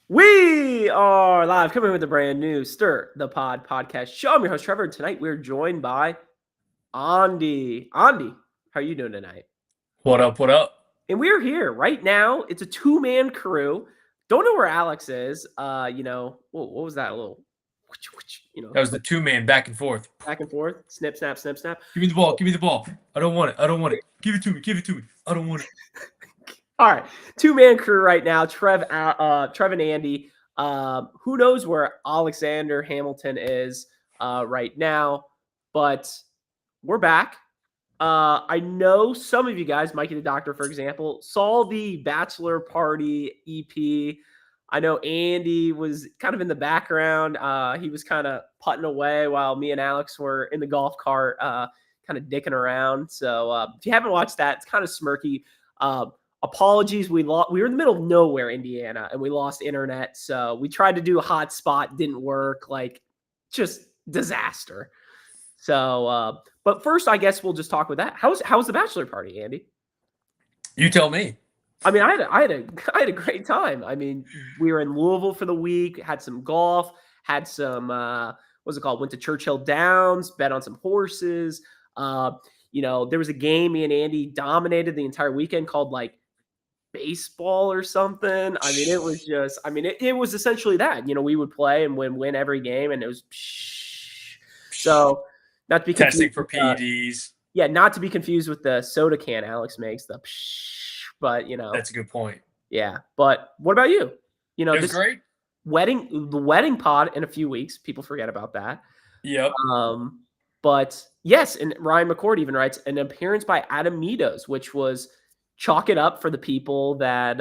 We are live, coming with a brand new Stir the Pod podcast show. I'm your host, Trevor, and tonight we're joined by Andy. Andy, how are you doing tonight? What up? What up? And we're here right now. It's a two-man crew. Don't know where Alex is. What was that? A little, That was the two-man back and forth. back and forth. Snip, snap, snip, snap. Give me the ball. Give me the ball. I don't want it. I don't want it. Give it to me. Give it to me. I don't want it. All right, two-man crew right now. Trev and Andy. Who knows where Alexander Hamilton is right now, but we're back. I know some of you guys, Mikey the Doctor, for example, saw the Bachelor Party EP. I know Andy was kind of in the background. He was kind of putting away while me and Alex were in the golf cart, kind of dicking around. So if you haven't watched that, it's kind of smirky. Apologies, we were in the middle of nowhere, Indiana, and we lost internet. So we tried to do a hotspot, didn't work. Like, just disaster. So, but first, I guess we'll just talk with that. How's the bachelor party, Andy? You tell me. I mean, I had a great time. I mean, we were in Louisville for the week, had some golf, had some what's it called? Went to Churchill Downs, bet on some horses. There was a game me and Andy dominated the entire weekend called like baseball or something. I mean, it was just, it was essentially that. We would play and win every game, and it was so. Not to be testing for PEDs. Not to be confused with the soda can Alex makes, but that's a good point. Yeah, but what about you? It was great. The wedding pod in a few weeks. People forget about that. Yep. But yes, and Ryan McCord even writes an appearance by Adam Meadows, which was chalk it up for the people that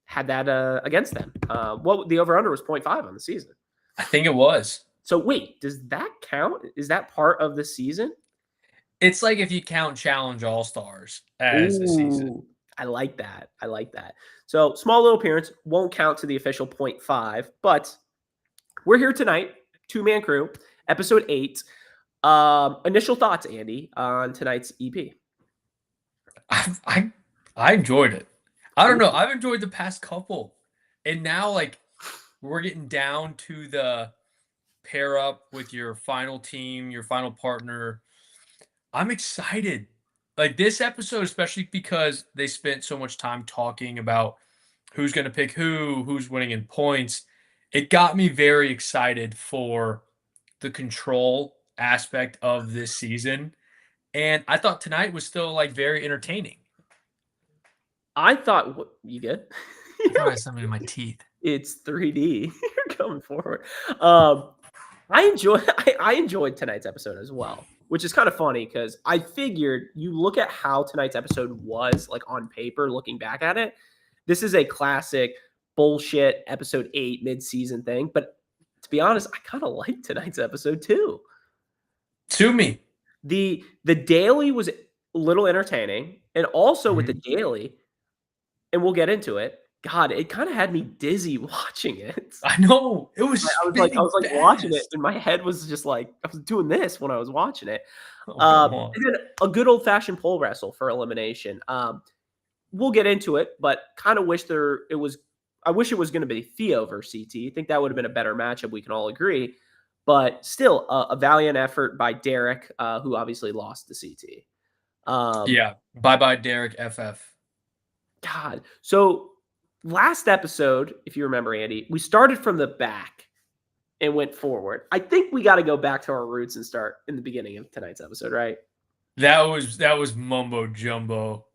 had that against them. What the over under was 0.5 on the season. I think it was. So wait, does that count? Is that part of the season? It's like if you count Challenge All-Stars as a season. I like that. So small little appearance won't count to the official 0.5, but we're here tonight, two-man crew, episode 8. Initial thoughts, Andy, on tonight's EP? I enjoyed it. I don't know. I've enjoyed the past couple. And now, like, we're getting down to the pair up with your final team, your final partner. I'm excited. Like this episode, especially because they spent so much time talking about who's going to pick who's winning in points. It got me very excited for the control aspect of this season. And I thought tonight was still like very entertaining. I thought, what, you good? I thought I had something in my teeth. It's 3D. You're coming forward. I enjoyed tonight's episode as well, which is kind of funny because I figured you look at how tonight's episode was like on paper, looking back at it. This is a classic bullshit episode 8 mid-season thing. But to be honest, I kind of liked tonight's episode too. To me. The daily was a little entertaining. And also with the daily, and we'll get into it, God, it kind of had me dizzy watching it. I know. It was. I was like watching it, and my head was just like I was doing this when I was watching it. And then a good old fashioned pole wrestle for elimination. We'll get into it, but kind of wish I wish it was going to be Theo versus CT. I think that would have been a better matchup. We can all agree, but still a valiant effort by Derek, who obviously lost to CT. Bye Derek FF. God, so. Last episode, if you remember, Andy, we started from the back and went forward. I think we got to go back to our roots and start in the beginning of tonight's episode, right? That was mumbo jumbo.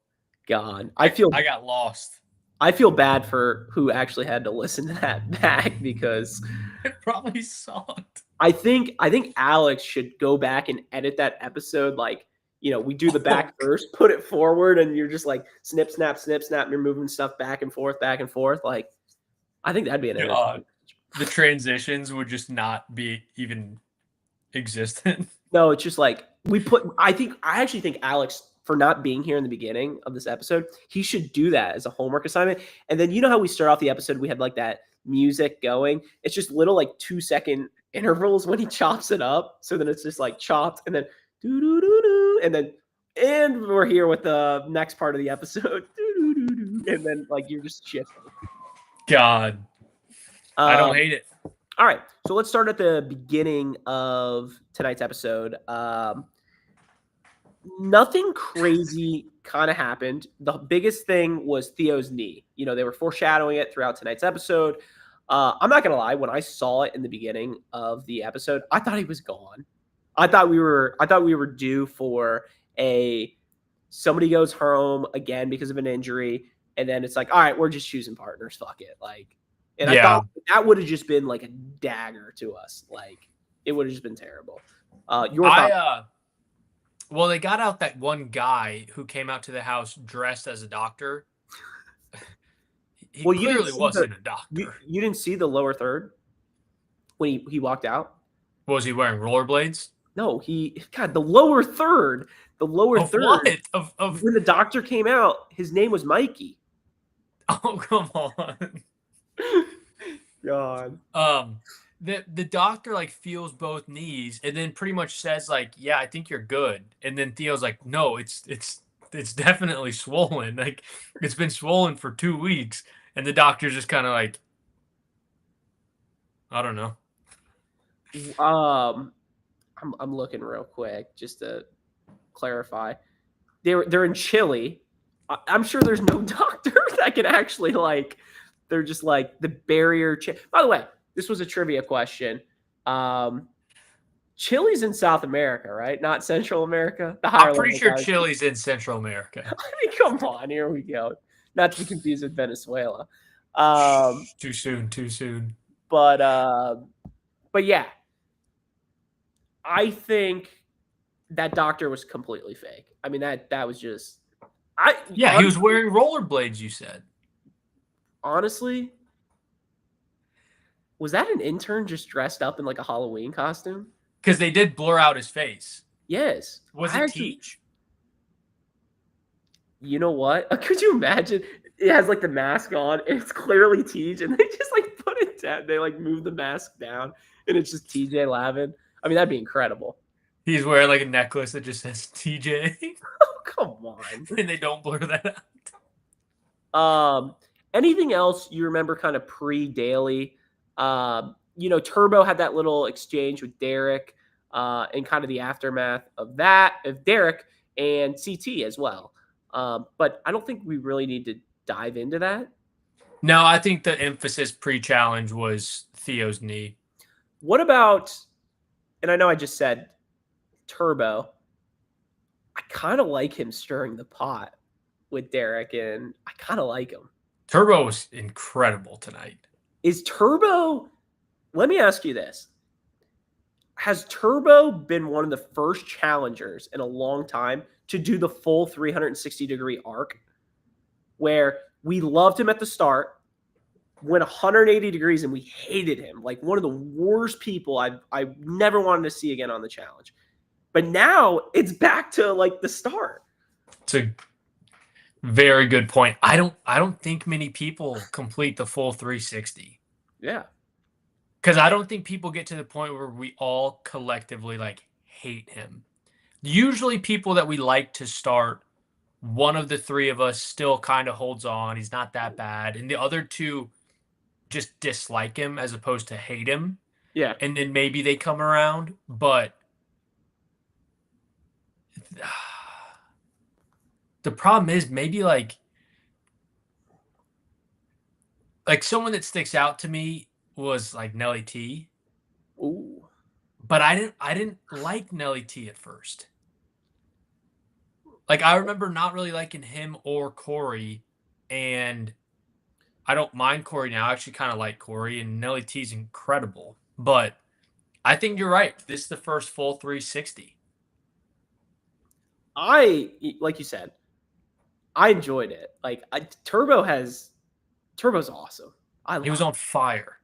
God, I got lost. I feel bad for who actually had to listen to that back because it probably sucked. I think Alex should go back and edit that episode like. We do the back first, put it forward, and you're just like snip, snap, snip, snap. You're moving stuff back and forth. Like, I think that'd be an the transitions would just not be even existent. No, it's just like I actually think Alex, for not being here in the beginning of this episode, he should do that as a homework assignment. And then how we start off the episode, we had like that music going. It's just little like 2-second intervals when he chops it up. So then it's just like chopped and then do do do do. And we're here with the next part of the episode. And then like you're just shifting. God. I don't Um, hate it. all right, so let's start at the beginning of tonight's episode. Nothing crazy kind of happened. The biggest thing was Theo's knee. They were foreshadowing it throughout tonight's episode. I'm not gonna lie, when I saw it in the beginning of the episode, I thought he was gone. I thought we were due for a somebody goes home again because of an injury, and then it's like, all right, we're just choosing partners. Fuck it. And I Yeah. thought that would have just been like a dagger to us. Like, it would have just been terrible. Your thoughts? Well, they got out that one guy who came out to the house dressed as a doctor. He Well, you didn't clearly see the wasn't a you, doctor. you didn't see the lower third when he walked out. Was he wearing rollerblades? No, the lower third, the lower Of third. what? Of When the doctor came out, his name was Mikey. oh, come on. God. The doctor like feels both knees and then pretty much says like, yeah, I think you're good. And then Theo's like, no, it's definitely swollen. Like, it's been swollen for 2 weeks. And the doctor's just kind of like, I don't know. I'm looking real quick just to clarify. They're in Chile. I'm sure there's no doctor that can actually they're just like the barrier. By the way, this was a trivia question. Chile's in South America, right? Not Central America. The higher I'm pretty level sure guys. Chile's in Central America. I mean, come on, here we go. Not to be confused with Venezuela. Too soon. But yeah, I think that doctor was completely fake. I mean, that was just Yeah, he was wearing rollerblades, you said. honestly, was that an intern just dressed up in like a Halloween costume? Because they did blur out his face. Yes. Was I it actually- Teach? You know what? Could you imagine? It has like the mask on, and it's clearly Tej, and they just like put it down. They like move the mask down, and it's just TJ Lavin. I mean, that'd be incredible. He's wearing like a necklace that just says TJ. Oh, come on. And they don't blur that out. Anything else you remember kind of pre-daily? Turbo had that little exchange with Derek, and kind of the aftermath of that, of Derek and CT as well. But I don't think we really need to dive into that. No, I think the emphasis pre-challenge was Theo's knee. What about, and I know I just said Turbo, I kind of like him stirring the pot with Derek, and I kind of like him. Turbo was incredible tonight. Is Turbo, let me ask you this. Has Turbo been one of the first challengers in a long time to do the full 360-degree arc where we loved him at the start, went 180 degrees, and we hated him? Like one of the worst people I never wanted to see again on the challenge. But now it's back to like the start. It's a very good point. I don't think many people complete the full 360. Yeah. Because I don't think people get to the point where we all collectively like hate him. Usually people that we like to start, one of the three of us still kind of holds on. He's not that bad. And the other two just dislike him as opposed to hate him. Yeah. And then maybe they come around. But the problem is maybe like someone that sticks out to me was like Nelly T. Ooh. But I didn't like Nelly T at first. Like, I remember not really liking him or Corey, and I don't mind Corey now. I actually kind of like Corey, and Nelly T's incredible. But I think you're right. This is the first full 360. Like you said, I enjoyed it. Like Turbo's awesome. He was on fire.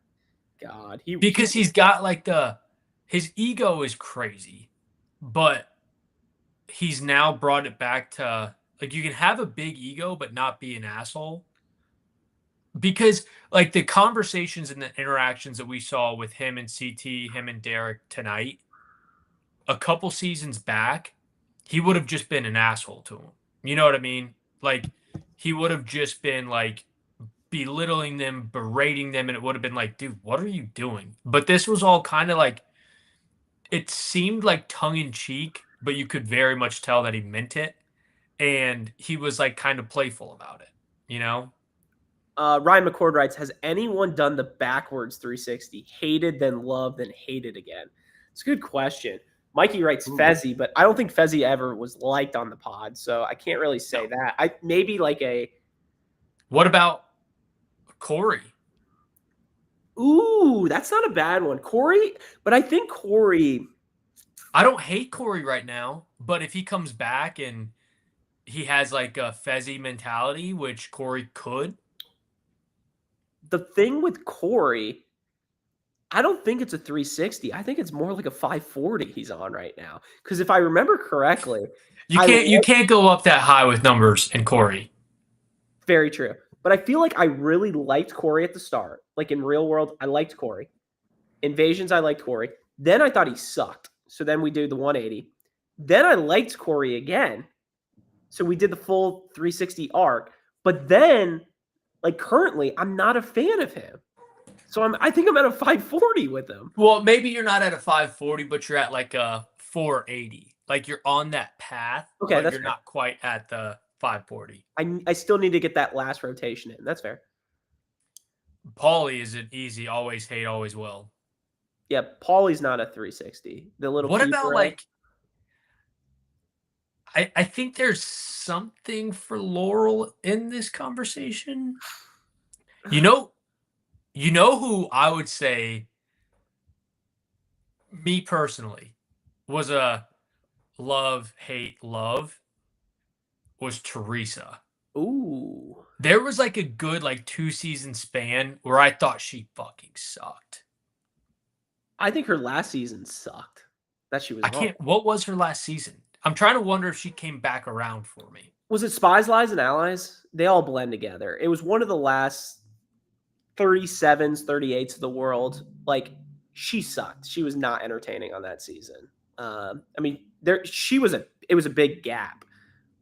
God, because he's got like his ego is crazy, but he's now brought it back to like you can have a big ego but not be an asshole. Because like the conversations and the interactions that we saw with him and CT, him and Derek tonight, a couple seasons back, he would have just been an asshole to him. You know what I mean? Like he would have just been like belittling them, berating them, and it would have been like, dude, what are you doing? But this was all kind of like, it seemed like tongue in cheek, but you could very much tell that he meant it. And he was like kind of playful about it, you know? Ryan McCord writes, has anyone done the backwards 360? Hated, then loved, then hated again? It's a good question. Mikey writes Fezzy, but I don't think Fezzy ever was liked on the pod, so I can't really say that. I maybe like a. What about Corey? Ooh, that's not a bad one, Corey. But I think Corey. I don't hate Corey right now, but if he comes back and he has like a Fezzy mentality, which Corey could. The thing with Corey, I don't think it's a 360. I think it's more like a 540 he's on right now. Because if I remember correctly, you can't go up that high with numbers in Corey. Very true. But I feel like I really liked Corey at the start. Like in real world, I liked Corey. Invasions, I liked Corey. Then I thought he sucked. So then we did the 180. Then I liked Corey again. So we did the full 360 arc. But then, like currently, I'm not a fan of him. So I think I'm at a 540 with him. Well, maybe you're not at a 540, but you're at like a 480. Like you're on that path, okay, but that's you're fair. not quite at the 540. I still need to get that last rotation in. That's fair. Paulie is an easy, always hate, always will. Yeah, Paulie's not a 360. The little. What about like? I think there's something for Laurel in this conversation. You know who I would say, me personally, was a love, hate, love, was Teresa. Ooh. There was like a good like 2-season span where I thought she fucking sucked. I think her last season sucked. That she was. What was her last season? I'm trying to wonder if she came back around for me. Was it Spies, Lies, and Allies? They all blend together. It was one of the last 37s, 38s of the world. Like, she sucked. She was not entertaining on that season. I mean, it was a big gap.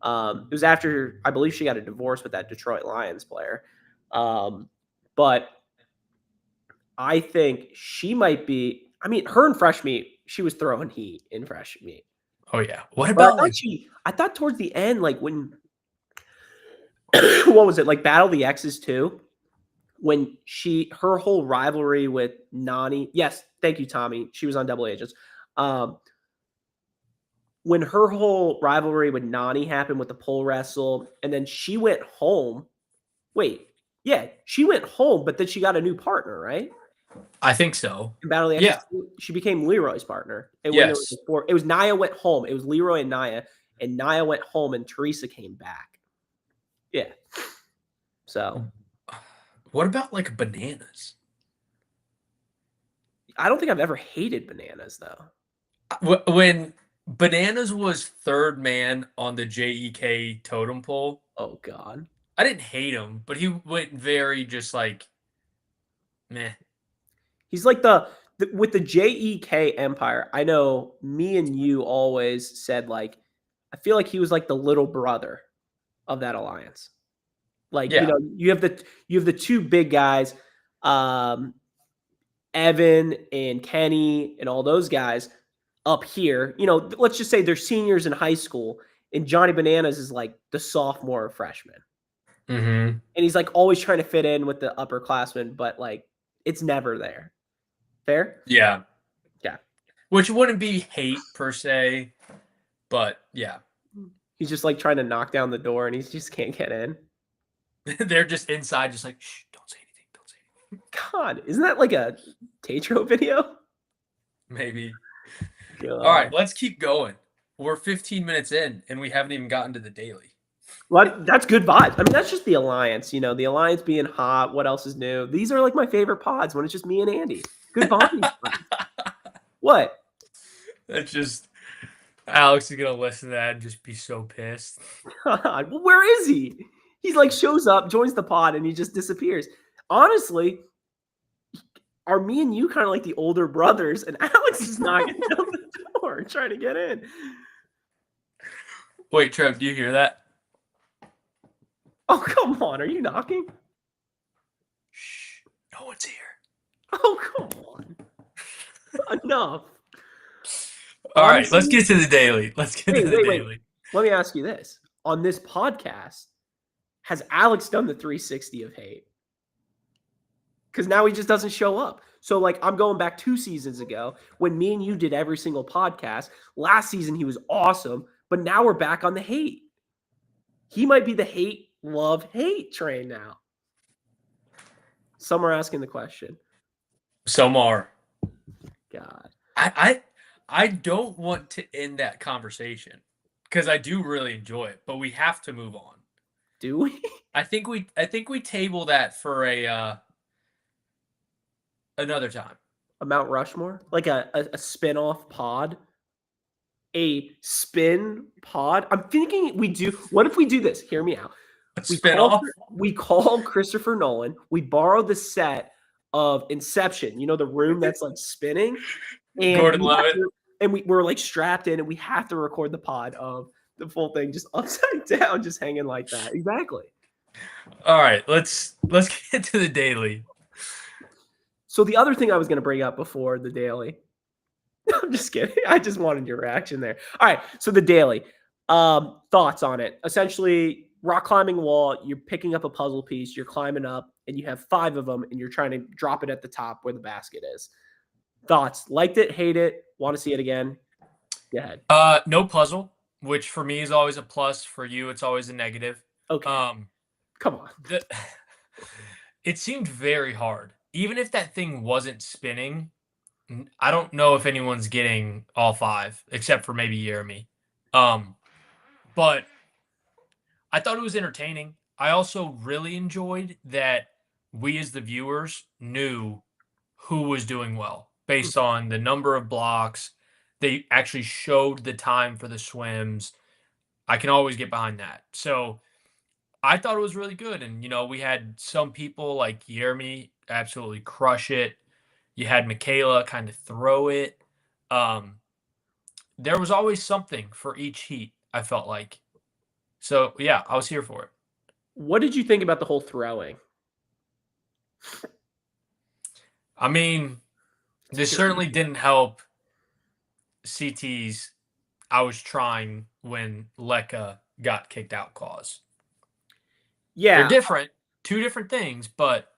It was after, I believe she got a divorce with that Detroit Lions player. But I think she might be, I mean, her in Fresh Meat, she was throwing heat in Fresh Meat. Oh yeah. What about I thought towards the end, like when what was it, like Battle of the X's too? When her whole rivalry with Nani. Yes, thank you, Tommy. She was on Double Agents. When her whole rivalry with Nani happened with the pole wrestle, and then she went home. Wait, yeah, she went home, but then she got a new partner, right? I think so. In Battle of the X's, she became Leroy's partner. And yes. It was Nia went home. It was Leroy and Nia went home, and Teresa came back. Yeah. So. What about like Bananas? I don't think I've ever hated Bananas though. When Bananas was third man on the JEK totem pole. Oh God. I didn't hate him, but he went very just like meh. He's like with the JEK Empire. I know me and you always said like, I feel like he was like the little brother of that alliance. Like, you know, you have the two big guys, Evan and Kenny and all those guys up here. You know, let's just say they're seniors in high school, and Johnny Bananas is like the sophomore or freshman. Mm-hmm. And he's like always trying to fit in with the upperclassmen, but like it's never there. Fair? Yeah. Yeah. Which wouldn't be hate per se, but yeah. He's just like trying to knock down the door and he just can't get in. They're just inside, just like, shh, don't say anything. Don't say anything. God, isn't that like a Tatro video? Maybe. God. All right, let's keep going. We're 15 minutes in and we haven't even gotten to the daily. Well, that's good vibes. I mean, that's just the alliance, you know, the alliance being hot. What else is new? These are like my favorite pods when it's just me and Andy. Good bonding. What? That's just Alex is gonna listen to that and just be so pissed. God, well, where is he? He's like shows up, joins the pod, and he just disappears. Honestly, are me and you kind of like the older brothers? And Alex is knocking down the door trying to get in. Wait, Trev, do you hear that? Oh, come on. Are you knocking? No one's here. Oh, come on. Enough. All right, let's Honestly, get to the daily. Let's get to the wait. daily. Let me ask you this. On this podcast, has Alex done the 360 of hate? Because now he just doesn't show up. So, like, I'm going back 2 seasons ago when me and you did every single podcast. Last season, he was awesome, but now we're back on the hate. He might be the hate, love, hate train now. Some are asking the question. Some are. God. I don't want to end that conversation because I do really enjoy it, but we have to move on. Do we? I think we table that for another time. A Mount Rushmore? Like a spin-off pod? A spin pod? I'm thinking we do. What if we do this? Hear me out. We call Christopher Nolan. We borrow the set of Inception. You know, the room that's like spinning. And Gordon Levitt. We're like strapped in and we have to record the pod of the full thing just upside down, just hanging like that. Exactly. All right, let's get to the daily. So the other thing I was going to bring up before the daily, I'm just kidding. I just wanted your reaction there. All right, so the daily, thoughts on it. Essentially, rock climbing wall. You're picking up a puzzle piece. You're climbing up, and you have 5 of them, and you're trying to drop it at the top where the basket is. Thoughts? Liked it? Hate it? Want to see it again? Go ahead. No puzzle, which for me is always a plus. For you, it's always a negative. Okay. Come on. It seemed very hard. Even if that thing wasn't spinning, I don't know if anyone's getting all 5, except for maybe Jeremy. But I thought it was entertaining. I also really enjoyed that we as the viewers knew who was doing well based on the number of blocks. They actually showed the time for the swims. I can always get behind that. So I thought it was really good. And, we had some people like Jeremy absolutely crush it. You had Michaela kind of throw it. There was always something for each heat, I felt like. So, yeah, I was here for it. What did you think about the whole throwing? I mean, this certainly didn't help CT's I was trying when Lekka got kicked out cause. Yeah. They're different. 2 different things, but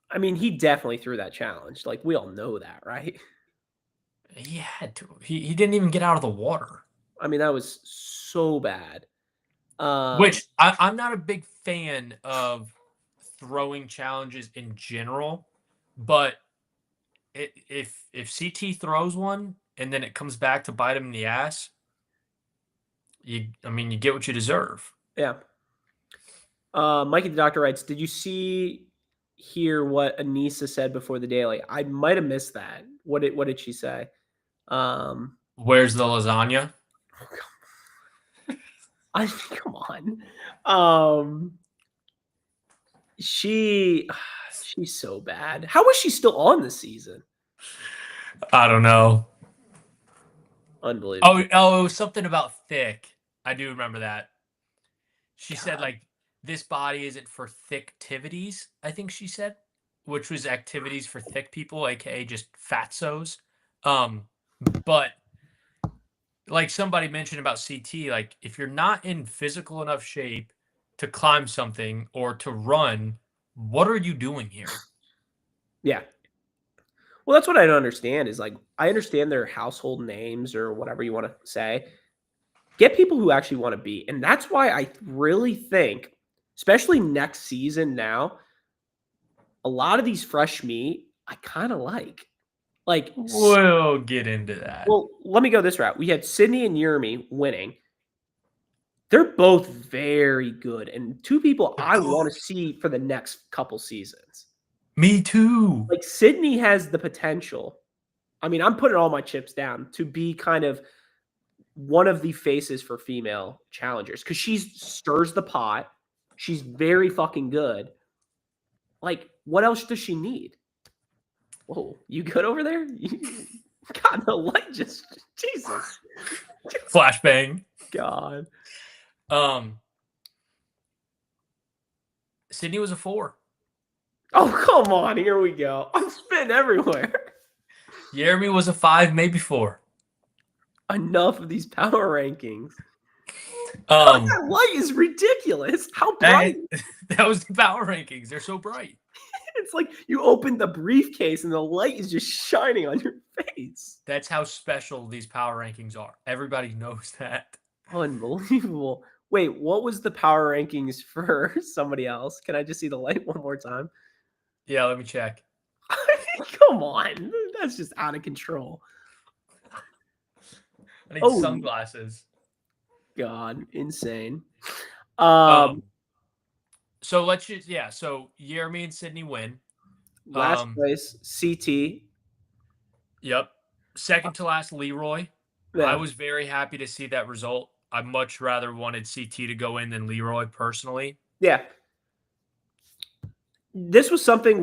I mean, he definitely threw that challenge. Like, we all know that, right? he had to. He didn't even get out of the water. I mean, that was so bad. Which I'm not a big fan of throwing challenges in general, but if CT throws one and then it comes back to bite him in the ass, you get what you deserve. Yeah. Mikey the Doctor writes, did you hear what Anissa said before the daily? I might have missed that. What did she say? Where's the lasagna? Come on. She's so bad. How was she still on this season? I don't know. Unbelievable. Oh, it was something about thick. I do remember that. She said like this body isn't for thick activities, I think she said, which was activities for thick people, aka just fatsos. But like somebody mentioned about CT, like if you're not in physical enough shape to climb something or to run, what are you doing here? Yeah. Well, that's what I don't understand is like, I understand their household names or whatever you want to say. Get people who actually want to be. And that's why I really think, especially next season now, a lot of these fresh meat I kind of like. Like, we'll get into that. Well, let me go this route. We had Sydney and Jeremy winning. They're both very good and 2 people I want to see for the next couple seasons. Me too. Like Sydney has the potential. I mean, I'm putting all my chips down to be kind of one of the faces for female challengers because she stirs the pot. She's very fucking good. Like, what else does she need? Whoa, you good over there? God, the light just Jesus. Flashbang. God. Sydney was a 4. Oh, come on. Here we go. I'm spitting everywhere. Jeremy was a 5, maybe 4. Enough of these power rankings. God, Um, that light is ridiculous. How bright. that, that was the power rankings. They're so bright. It's like you open the briefcase and the light is just shining on your face. That's how special these power rankings are. Everybody knows that. Unbelievable. Wait, what was the power rankings for somebody else? Can I just see the light one more time? Yeah, let me check. Come on. That's just out of control. I need Oh, sunglasses. God. Insane. So let's just So Jeremy and Sydney win. Last place, CT. Yep. Second to last, Leroy. Yeah. I was very happy to see that result. I much rather wanted CT to go in than Leroy personally. Yeah. This was something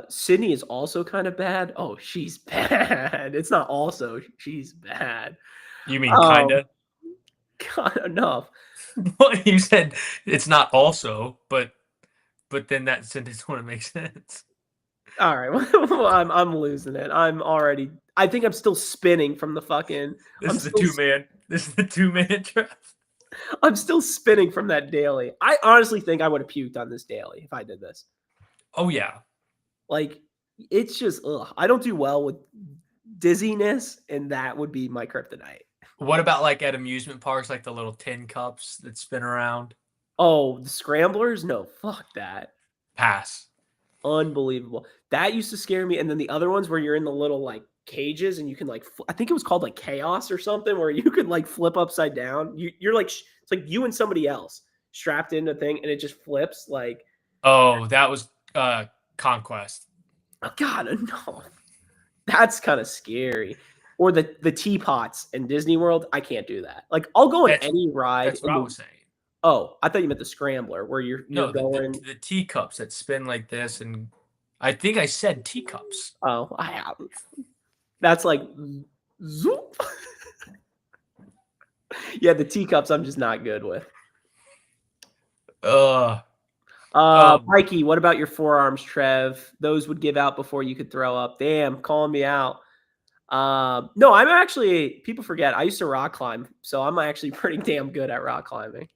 Sydney is also kind of bad. Oh, she's bad. It's not also, she's bad. You mean kinda? God, enough. You said it's not also, but then that sentence wouldn't make sense. All right, well, I'm losing it. I think I'm still spinning from the fucking. This is the 2-man. This is the 2-man Trev. I'm still spinning from that daily. I honestly think I would have puked on this daily if I did this. Oh yeah. Like it's just I don't do well with dizziness, and that would be my kryptonite. What about like at amusement parks, like the little tin cups that spin around? Oh, the scramblers? No, fuck that. Pass. Unbelievable. That used to scare me. And then the other ones where you're in the little like cages and you can like, I think it was called like chaos or something, where you could like flip upside down. You're like, it's like you and somebody else strapped into a thing and it just flips like. Oh, that was Conquest. Oh, God, no. That's kind of scary. Or the teapots in Disney World. I can't do that. Like I'll go on any ride. That's what I was saying. Oh, I thought you meant the scrambler where you're going. The teacups that spin like this, and I think I said teacups. Oh, I haven't. That's like zoop. Yeah, the teacups I'm just not good with. Mikey, what about your forearms, Trev? Those would give out before you could throw up. Damn, calling me out. No, I'm actually, people forget, I used to rock climb, so I'm actually pretty damn good at rock climbing.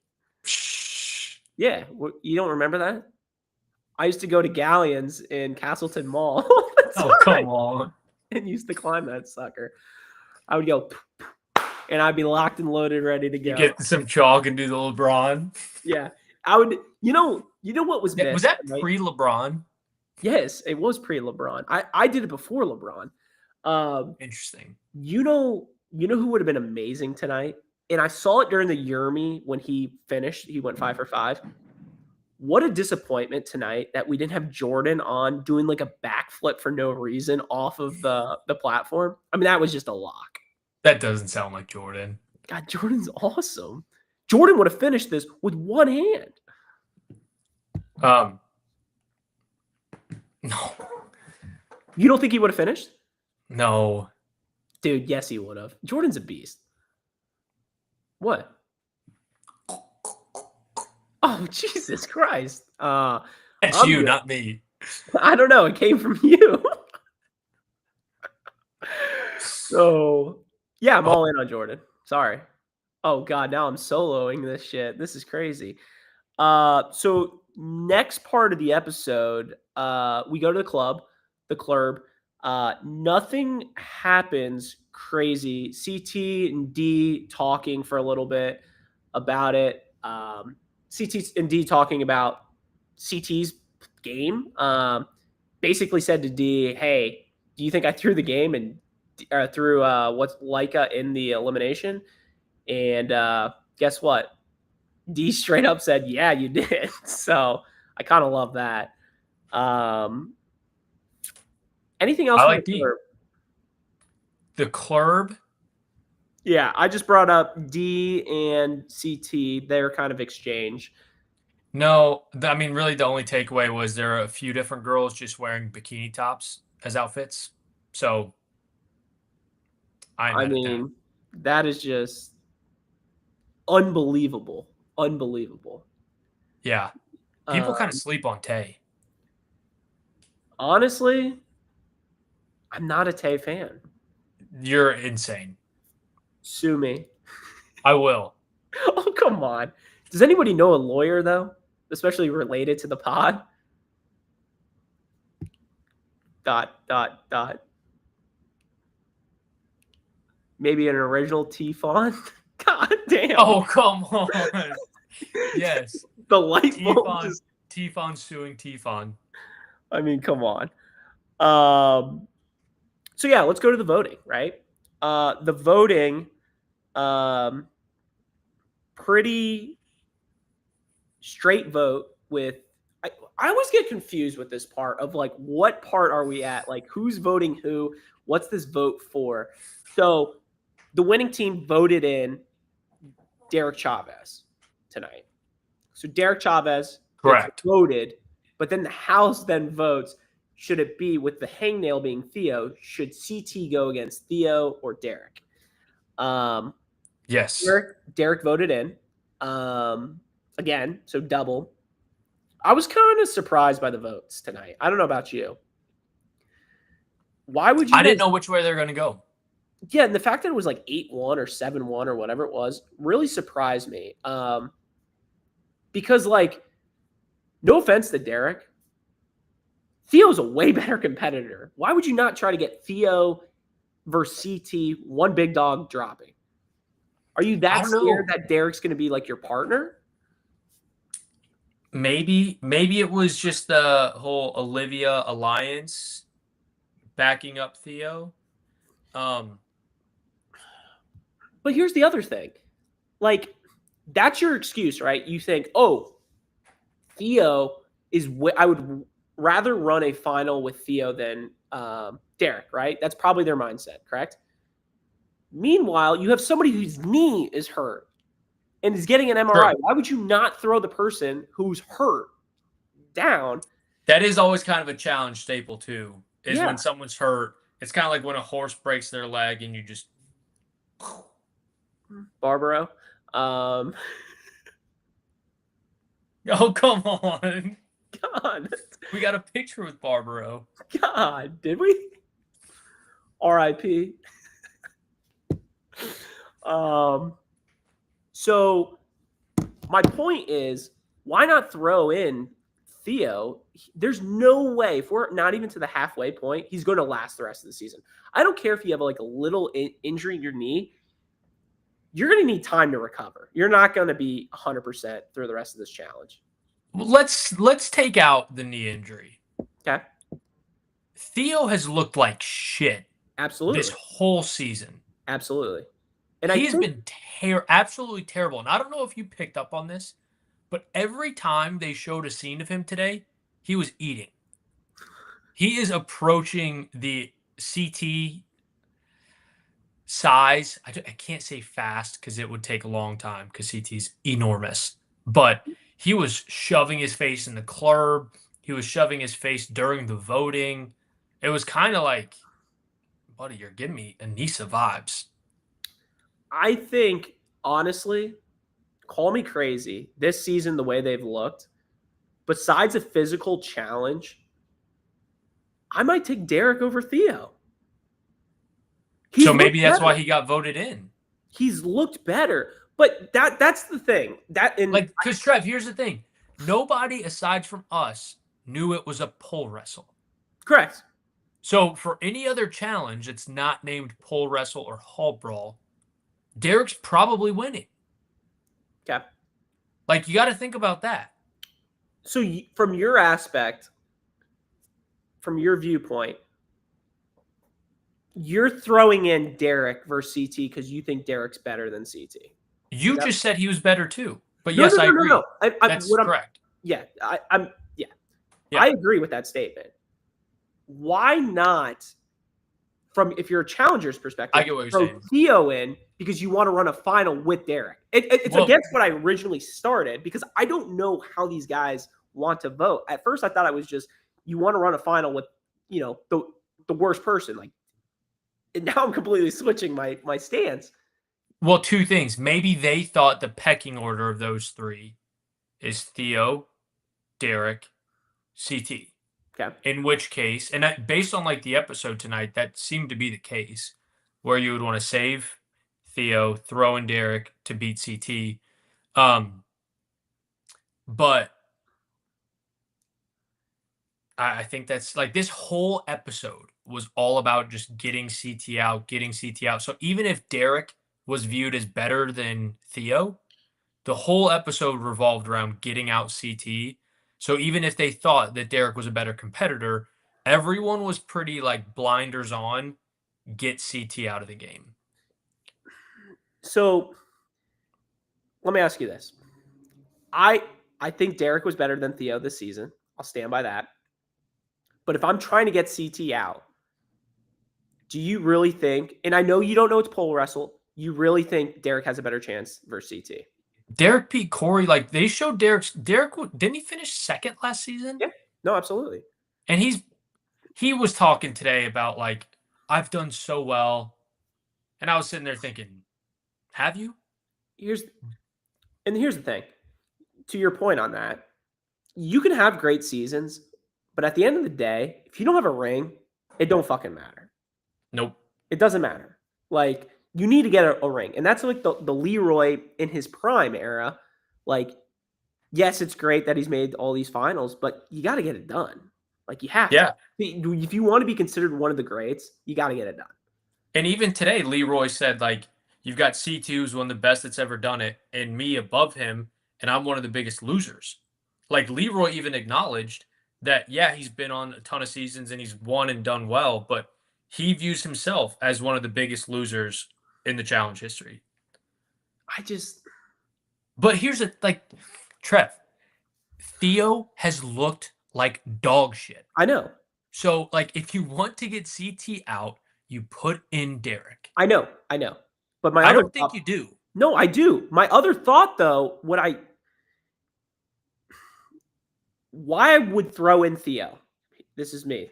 Yeah, you don't remember that? I used to go to Galleons in Castleton Mall. Oh, come on. And used to climb that sucker. I would go, and I'd be locked and loaded, ready to go. You get some chalk and do the LeBron. Yeah, I would. You know what was missed? Was that pre-LeBron? Yes, it was pre-LeBron. I did it before LeBron. Interesting. You know who would have been amazing tonight? And I saw it during the Yermy when he finished. He went 5 for 5. What a disappointment tonight that we didn't have Jordan on doing like a backflip for no reason off of the platform. I mean, that was just a lock. That doesn't sound like Jordan. God, Jordan's awesome. Jordan would have finished this with one hand. No. You don't think he would have finished? No. Dude, yes, he would have. Jordan's a beast. What? Oh, Jesus Christ. That's you, not me. I don't know. It came from you. So, yeah, I'm all in on Jordan. Sorry. Oh, God, now I'm soloing this shit. This is crazy. So next part of the episode, we go to the club. Nothing happens crazy. CT and D talking for a little bit about it. CT and D talking about CT's game. Basically said to D, "Hey, do you think I threw the game and threw what's Leica in the elimination?" And guess what? D straight up said, "Yeah, you did." So I kind of love that. Anything else? I like D. The club. Yeah, I just brought up D and CT. Their kind of exchange. No, I mean, really, the only takeaway was there are a few different girls just wearing bikini tops as outfits. So, I mean, that is just unbelievable. Unbelievable. Yeah. People kind of sleep on Tay. Honestly, I'm not a Tay fan. You're insane. Sue me. I will. Oh, come on. Does anybody know a lawyer, though? Especially related to the pod? Dot, dot, dot. Maybe an original T font? God damn. Oh, come on. Yes. The light bulb just... Tifon suing Tifon. I mean, come on. So, yeah, let's go to the voting, right? The voting, pretty straight vote with... I always get confused with this part of, like, what part are we at? Like, who's voting who? What's this vote for? So the winning team voted in Derek Chavez tonight. So Derek Chavez Correct. voted, but then the House then votes, should it be, with the hangnail being Theo, should CT go against Theo or Derek? Yes. Derek voted in. Again, so double. I was kind of surprised by the votes tonight. I don't know about you. Why would you? I didn't know which way they're going to go. Yeah, and the fact that it was like 8-1 or 7-1 or whatever it was really surprised me. Because, like, no offense to Derek, Theo's a way better competitor. Why would you not try to get Theo versus CT, one big dog dropping? Are you that scared that Derek's going to be like your partner? Maybe it was just the whole Olivia alliance backing up Theo. But here's the other thing. Like, that's your excuse, right? You think, oh, Theo is I would rather run a final with Theo than Derek, right? That's probably their mindset, correct? Meanwhile, you have somebody whose knee is hurt and is getting an MRI. Sure. Why would you not throw the person who's hurt down? That is always kind of a challenge staple, too, is when someone's hurt. It's kind of like when a horse breaks their leg and you just... Barbaro. Oh, come on. God. We got a picture with Barbaro. God, did we? R.I.P. So my point is, why not throw in Theo? There's no way, if we're not even to the halfway point, he's going to last the rest of the season. I don't care if you have like a little injury in your knee. You're going to need time to recover. You're not going to be 100% through the rest of this challenge. Well, let's take out the knee injury. Okay. Theo has looked like shit. Absolutely. This whole season. Absolutely. And he's been absolutely terrible. And I don't know if you picked up on this, but every time they showed a scene of him today, he was eating. He is approaching the CT size. I can't say fast because it would take a long time because CT's enormous. But he was shoving his face in the club. He was shoving his face during the voting. It was kind of like, buddy, you're giving me Anissa vibes. I think, honestly, call me crazy, this season, the way they've looked, besides a physical challenge, I might take Derek over Theo. So maybe that's why he got voted in. He's looked better. But that's the thing. Because, Trev, here's the thing. Nobody aside from us knew it was a pole wrestle. Correct. So for any other challenge that's not named pole wrestle or hall brawl, Derek's probably winning. Okay. Like, you got to think about that. So from your aspect, from your viewpoint, you're throwing in Derek versus CT because you think Derek's better than CT. You just said he was better too. But yes, I agree. No. That's correct. I agree with that statement. Why not, if you're a challenger's perspective, I get what you're saying. Theo in because you want to run a final with Derek? It's against what I originally started because I don't know how these guys want to vote. At first, I thought it was just you want to run a final with, the worst person. Like, and now I'm completely switching my stance. Well, two things. Maybe they thought the pecking order of those three is Theo, Derek, CT. Okay. In which case, and that based on like the episode tonight, that seemed to be the case, where you would want to save Theo, throw in Derek to beat CT. But I think that's like this whole episode was all about just getting CT out, getting CT out. So even if Derek was viewed as better than Theo, the whole episode revolved around getting out CT. So even if they thought that Derek was a better competitor, everyone was pretty like blinders on, get CT out of the game. So let me ask you this. I I think Derek was better than Theo this season. I'll stand by that. But if I'm trying to get CT out, do you really think, and I know you don't know it's pole wrestle, you really think Derek has a better chance versus CT? Derek beat Corey. Like they showed Derek didn't he finish second last season? Yeah. No, absolutely. And he was talking today about like I've done so well, and I was sitting there thinking, have you? Here's here's the thing. To your point on that, you can have great seasons, but at the end of the day, if you don't have a ring, it don't fucking matter. Nope. It doesn't matter. Like you need to get a ring, and that's like the Leroy in his prime era. Like, yes, it's great that he's made all these finals, but you got to get it done. Like you have to. Yeah. If you want to be considered one of the greats, you got to get it done. And even today, Leroy said, like, you've got C2 who's one of the best that's ever done it, and me above him, and I'm one of the biggest losers. Like, Leroy even acknowledged that, yeah, he's been on a ton of seasons and he's won and done well, but he views himself as one of the biggest losers in the challenge history. I just. But here's a, like, Trev, Theo has looked like dog shit. I know. So, like, if you want to get CT out, you put in Derek. I know. But I don't think you do. No, I do. My other thought, though, why I would throw in Theo. This is me.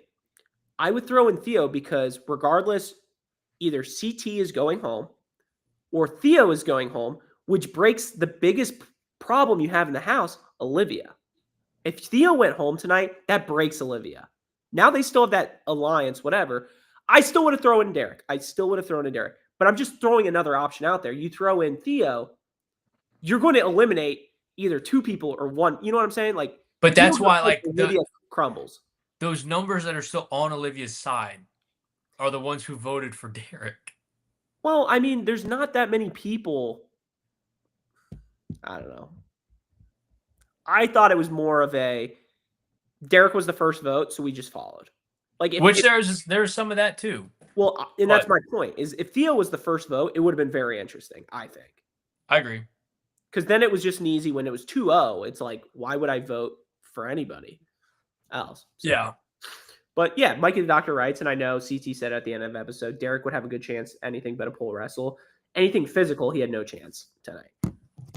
I would throw in Theo because regardless, either CT is going home or Theo is going home, which breaks the biggest problem you have in the house, Olivia. If Theo went home tonight, that breaks Olivia. Now they still have that alliance, whatever. I still would have thrown in Derek. But I'm just throwing another option out there. You throw in Theo, you're going to eliminate either two people or one. You know what I'm saying? Like, but that's why, like, Olivia crumbles. Those numbers that are still on Olivia's side are the ones who voted for Derek. Well, I mean, there's not that many people. I don't know. I thought it was more of a Derek was the first vote, so we just followed. Like, there's some of that too. Well, and that's my point. Is if Theo was the first vote, it would have been very interesting. I think. I agree. Because then it was just an easy. When it was 2-0, it's like, why would I vote for anybody else? So, yeah. But yeah, Mikey the Doctor writes, and I know CT said at the end of the episode, Derek would have a good chance anything but a pole wrestle. Anything physical, he had no chance tonight.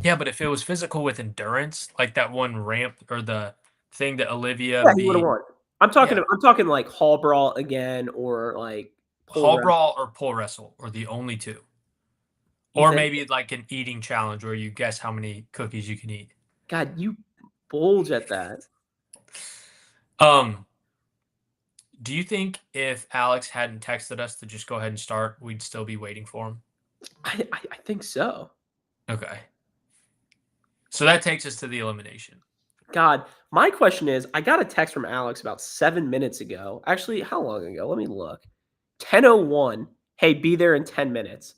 Yeah, but if it was physical with endurance, like that one ramp or the thing that Olivia he would have won. I'm talking like hall brawl again, or like hall brawl or pole wrestle, or the only two. Or maybe like an eating challenge where you guess how many cookies you can eat. God, you bulge at that. Do you think if Alex hadn't texted us to just go ahead and start, we'd still be waiting for him? I think so. Okay. So that takes us to the elimination. God, my question is, I got a text from Alex about 7 minutes ago. Actually, how long ago? Let me look. 10:01. Hey, be there in 10 minutes.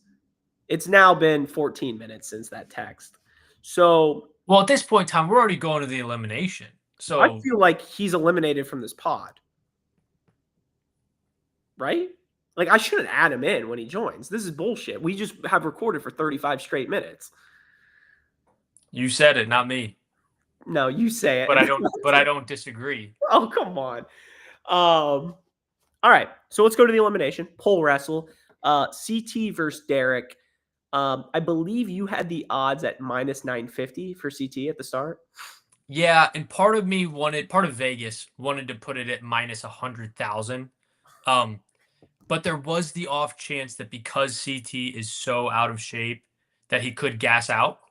It's now been 14 minutes since that text. So, well, at this point in time, we're already going to the elimination. So I feel like he's eliminated from this pod. Right? Like, I shouldn't add him in when he joins. This is bullshit. We just have recorded for 35 straight minutes. You said it, not me. No, you say it. But I don't disagree. Oh, come on. All right. So let's go to the elimination. Pole wrestle. CT versus Derek. I believe you had the odds at minus 950 for CT at the start. Yeah, and part of Vegas wanted to put it at minus 100,000. But there was the off chance that because CT is so out of shape that he could gas out.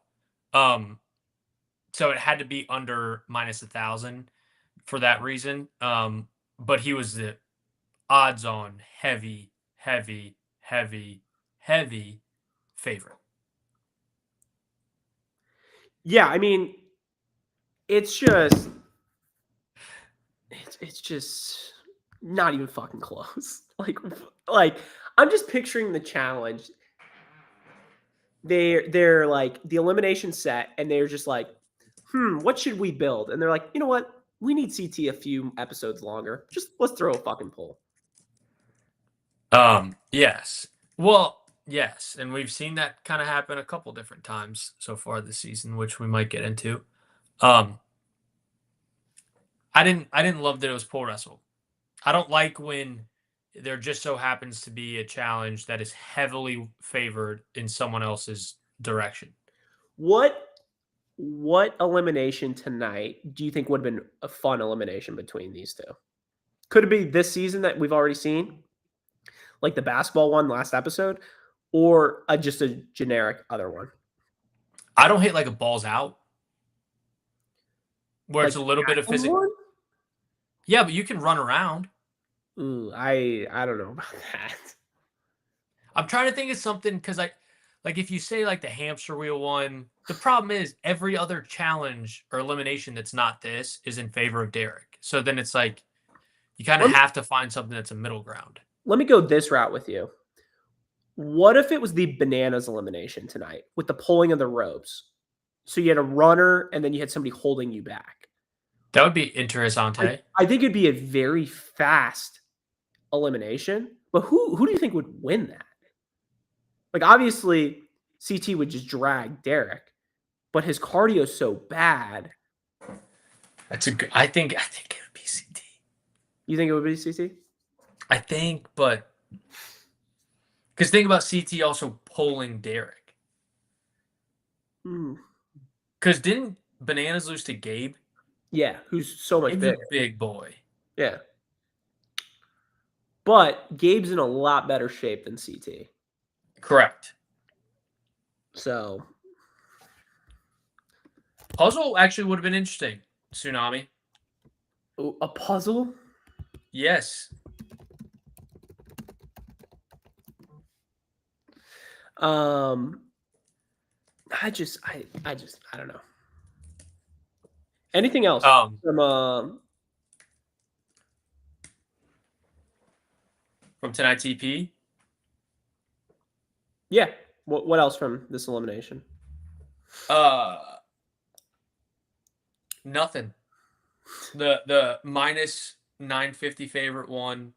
So it had to be under minus 1,000 for that reason. but he was the odds-on heavy, heavy, heavy, heavy favorite. Yeah, I mean, it's just it's just not even fucking close. Like I'm just picturing the challenge. They're like the elimination set, and they're just like, what should we build? And they're like, you know what? We need CT a few episodes longer. Just let's throw a fucking poll. Yes. Well, yes, and we've seen that kind of happen a couple different times so far this season, which we might get into. Um, I didn't love that it was pole wrestle. I don't like when there just so happens to be a challenge that is heavily favored in someone else's direction. What elimination tonight do you think would have been a fun elimination between these two? Could it be this season that we've already seen, like the basketball one last episode, or just a generic other one? I don't hate like a balls out where Like it's a little bit of that physical. one? Yeah, but you can run around. Ooh, I don't know about that. I'm trying to think of something because like if you say like the hamster wheel one, the problem is every other challenge or elimination that's not this is in favor of Derek. So then it's like you kind of have to find something that's a middle ground. Let me go this route with you. What if it was the bananas elimination tonight with the pulling of the ropes? So you had a runner and then you had somebody holding you back. That would be interessante. I think it'd be a very fast elimination, but who do you think would win that? Like obviously CT would just drag Derek, but his cardio is so bad. That's a good. I think it would be CT. You think it would be CT? I think, but because think about CT also pulling Derek. Because didn't Bananas lose to Gabe? Yeah, who's so much Gabe's bigger. a big boy. Yeah. But Gabe's in a lot better shape than CT. Correct. So puzzle actually would have been interesting. Tsunami. A puzzle? Yes. I don't know. Anything else from tonight's EP? Yeah. What else from this elimination? Nothing. The minus 950 favorite one.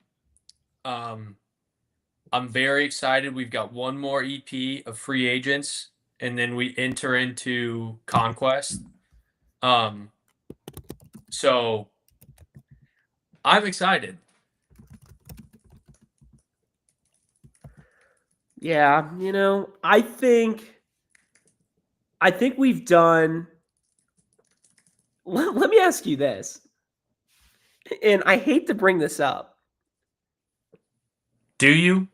I'm very excited. We've got one more EP of free agents, and then we enter into Conquest. So I'm excited. Yeah, I think we've done. Let me ask you this, and I hate to bring this up. Do you?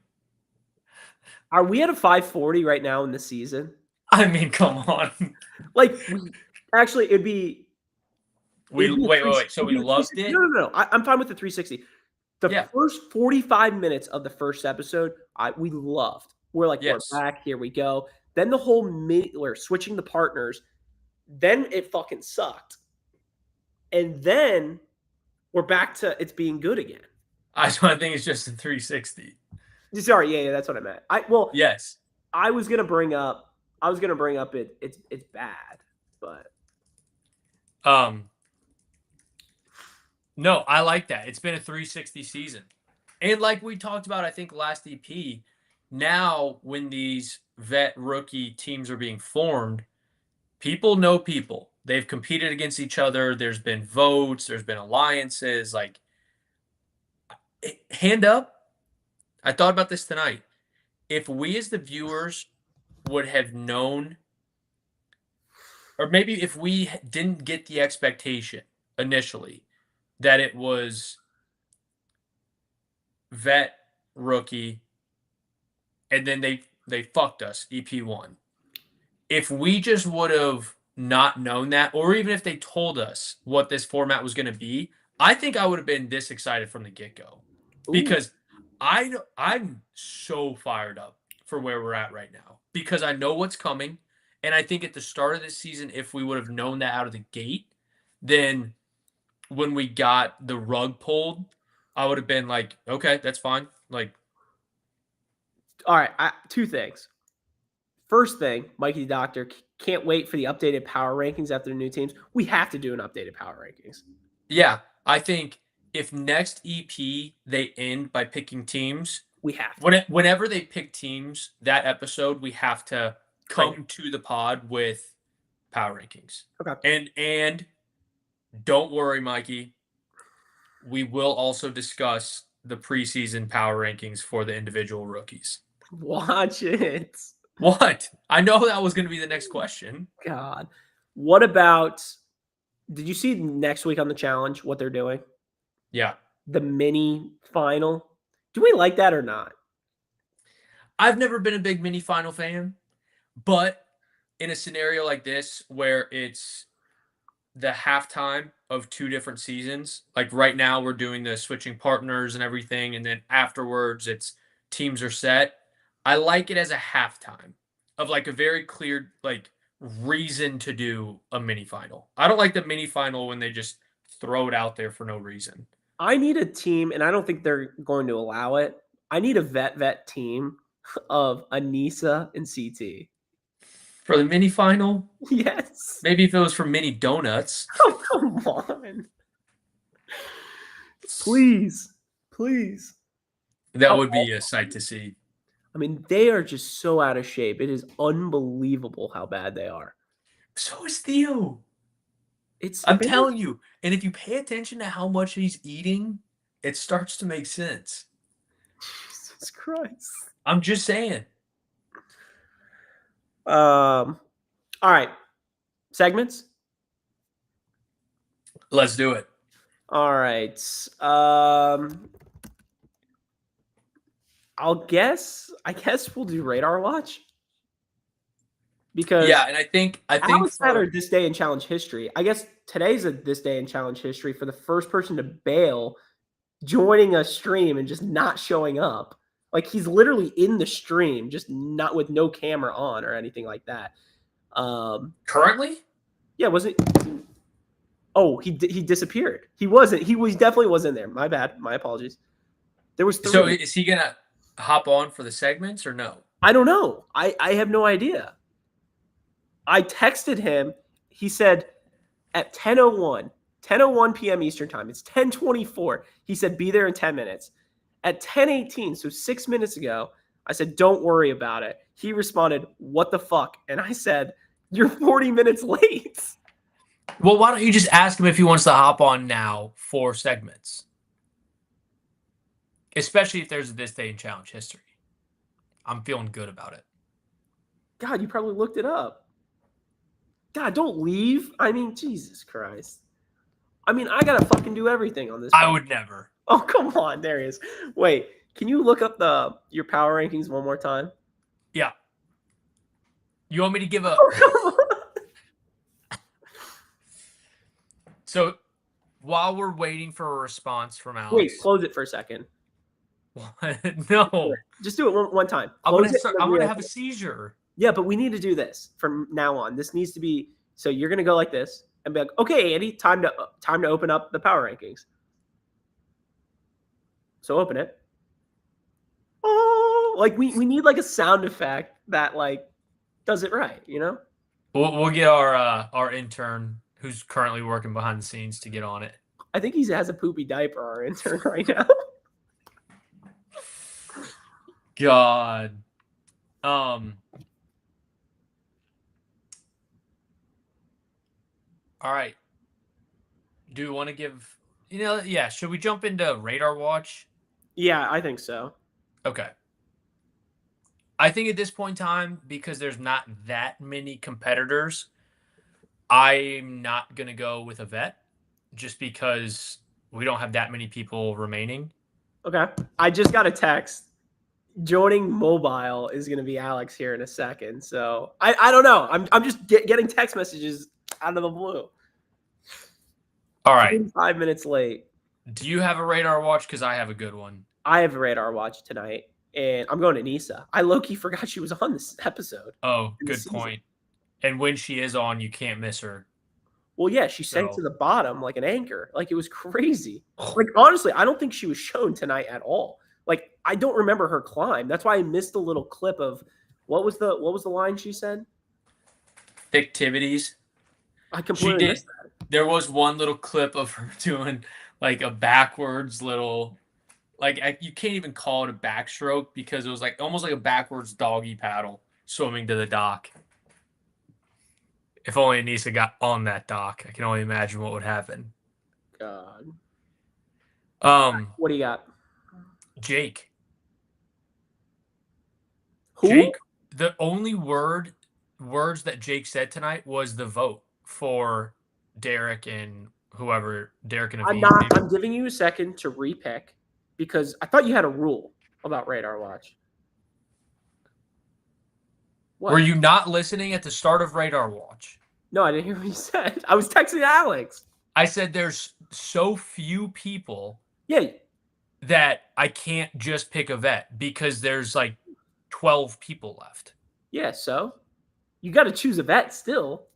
Are we at a 540 right now in the season? I mean, come on. Like, actually, it'd be. Wait. So we loved it? No. I'm fine with the 360. The first 45 minutes of the first episode, we loved. We're like, We're back. Here we go. Then the whole we're switching the partners. Then it fucking sucked. And then we're back to it's being good again. I think it's just a 360. Sorry, yeah, that's what I meant. Yes. I was gonna bring up it's bad, but no, I like that. It's been a 360 season. And like we talked about, I think last EP, now when these vet rookie teams are being formed, people know people. They've competed against each other. There's been votes. There's been alliances. Like, hand up, I thought about this tonight. If we as the viewers would have known, or maybe if we didn't get the expectation initially that it was vet rookie, and then they fucked us EP1. If we just would have not known that, or even if they told us what this format was going to be, I think I would have been this excited from the get-go Ooh. because I'm so fired up for where we're at right now because I know what's coming. And I think at the start of this season, if we would have known that out of the gate, then when we got the rug pulled, I would have been like, okay, that's fine. Like, All right. Two things. First thing, Mikey the Doctor can't wait for the updated power rankings after the new teams. We have to do an updated power rankings. yeah, I think if next EP they end by picking teams, We have to. whenever they pick teams, that episode we have to come to the pod with power rankings. Okay. And don't worry, Mikey. We will also discuss the preseason power rankings for the individual rookies. Watch it. What? I know that was going to be the next question. God. What about, did you see next week on the challenge what they're doing? Yeah. The mini final. Do we like that or not? I've never been a big mini final fan, but in a scenario like this where it's the halftime of two different seasons, like right now we're doing the switching partners and everything, and then afterwards it's teams are set. I like it as a halftime of like a very clear like reason to do a mini final. I don't like the mini final when they just throw it out there for no reason. I need a team, and I don't think they're going to allow it. I need a vet team of Anissa and CT. For the mini final, Yes. maybe if it was for mini donuts. Oh, come on. Please. Please. That would be a sight to see. I mean, they are just so out of shape. It is unbelievable how bad they are. So is Theo. It's I'm telling you. And if you pay attention to how much he's eating, it starts to make sense. Jesus Christ. I'm just saying. All right. Segments? Let's do it. All right. I guess we'll do radar watch. Because yeah, and I think Alex had our this day in challenge history. I guess today's a this day in challenge history for the first person to bail, joining a stream and just not showing up. Like he's literally in the stream, just not with no camera on or anything like that. Currently? Yeah, wasn't. Oh, he disappeared. He wasn't. He definitely wasn't there. My bad. My apologies. There was 3. So is he gonna hop on for the segments or no? I don't know. I have no idea. I texted him. He said at 10:01 p.m. Eastern time. It's 10:24. He said be there in 10 minutes. At 10:18, so 6 minutes ago, I said don't worry about it. He responded, "What the fuck?" And I said, "You're 40 minutes late." Well, why don't you just ask him if he wants to hop on now for segments? Especially if there's a this day in challenge history. I'm feeling good about it. God, you probably looked it up. God, don't leave. I mean, Jesus Christ. I mean, I gotta fucking do everything on this. I would never. Oh, come on. There he is. Wait, can you look up your power rankings one more time? Yeah. You want me to give a... So, while we're waiting for a response from Alex... Wait, close it for a second. What? No. Just do it one time. I'm gonna have a seizure. Yeah, but we need to do this from now on. This needs to be... So you're going to go like this and be like, okay, Andy, time to open up the power rankings. So open it. Oh, like we need like a sound effect that like does it right, you know? We'll get our intern who's currently working behind the scenes to get on it. I think he has a poopy diaper, our intern right now. God. All right. Do we want to give, yeah, should we jump into radar watch? Yeah, I think so. Okay. I think at this point in time, because there's not that many competitors, I'm not going to go with a vet just because we don't have that many people remaining. Okay. I just got a text. Joining mobile is going to be Alex here in a second. So I don't know. I'm just getting text messages out of the blue. All right. 5 minutes late. Do you have a radar watch? Because I have a good one. I have a radar watch tonight, and I'm going to Nisa. I low-key forgot she was on this episode. Oh, in the good season. point. And when she is on, you can't miss her. Well, yeah, she sank So- to the bottom like an anchor. Like, it was crazy. Like, honestly, I don't think she was shown tonight at all. Like, I don't remember her climb. That's why I missed a little clip of what was the line she said? Activities. I completely missed that. There was one little clip of her doing like a backwards little, like you can't even call it a backstroke because it was like almost like a backwards doggy paddle swimming to the dock. If only Anissa got on that dock, I can only imagine what would happen. God. What do you got? Jake. Who? Jake. The only words that Jake said tonight was the vote for Derek and whoever. Derek and Aviv. I'm giving you a second to repick because I thought you had a rule about Radar Watch. What? Were you not listening at the start of Radar Watch? No, I didn't hear what you said. I was texting Alex. I said there's so few people Yeah. that I can't just pick a vet because there's like 12 people left. Yeah, so you got to choose a vet still.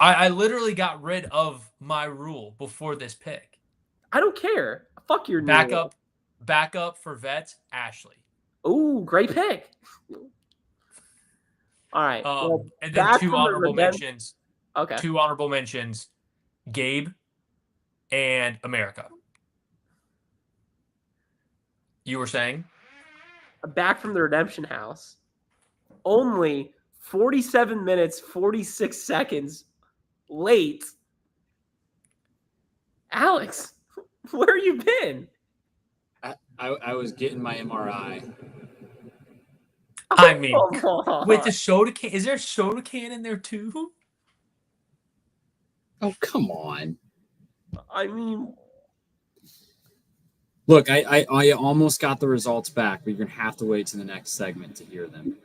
I literally got rid of my rule before this pick. I don't care. Fuck your backup for vets, Ashley. Oh, great pick. All right. And then two honorable mentions. Okay. 2 honorable mentions, Gabe and America. You were saying? Back from the Redemption House. Only 47 minutes, 46 seconds late. Alex, where you been? I was getting my MRI. I mean, with the soda can, is there a soda can in there too? Oh, come on. I mean, look, I almost got the results back, but you're going to have to wait to the next segment to hear them.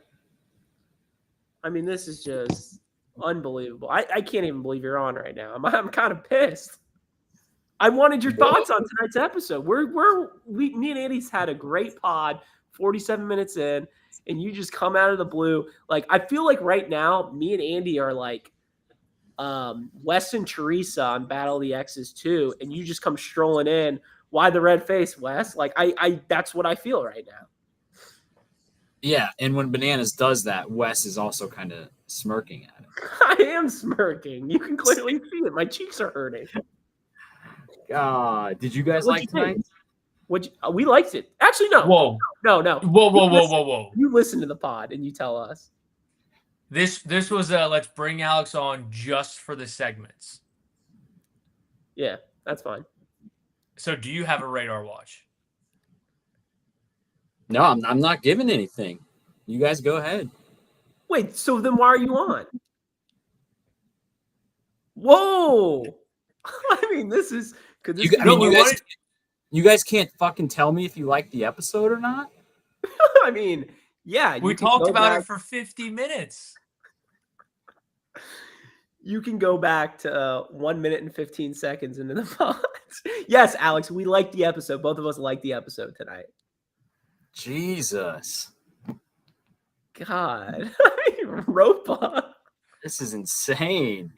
I mean, this is just unbelievable. I can't even believe you're on right now. I'm kind of pissed. I wanted your thoughts on tonight's episode. Me and Andy's had a great pod, 47 minutes in, and you just come out of the blue. Like, I feel like right now, me and Andy are like Wes and Teresa on Battle of the X's 2, and you just come strolling in. Why the red face, Wes? Like, I that's what I feel right now. Yeah, and when Bananas does that, Wes is also kind of smirking at it. I am smirking. You can clearly see it. My cheeks are hurting. Did you guys like tonight? We liked it. Actually, no. Whoa. No. Whoa. You listen to the pod and you tell us. This was let's bring Alex on just for the segments. Yeah, that's fine. So do you have a radar watch? No, I'm not giving anything. You guys go ahead. Wait, so then why are you on? Whoa! I mean, this is you guys can't fucking tell me if you like the episode or not. I mean, yeah, we talked about it for 50 minutes. You can go back to 1 minute and 15 seconds into the pod. Yes, Alex, we liked the episode. Both of us liked the episode tonight. Jesus. God. Ropa. This is insane.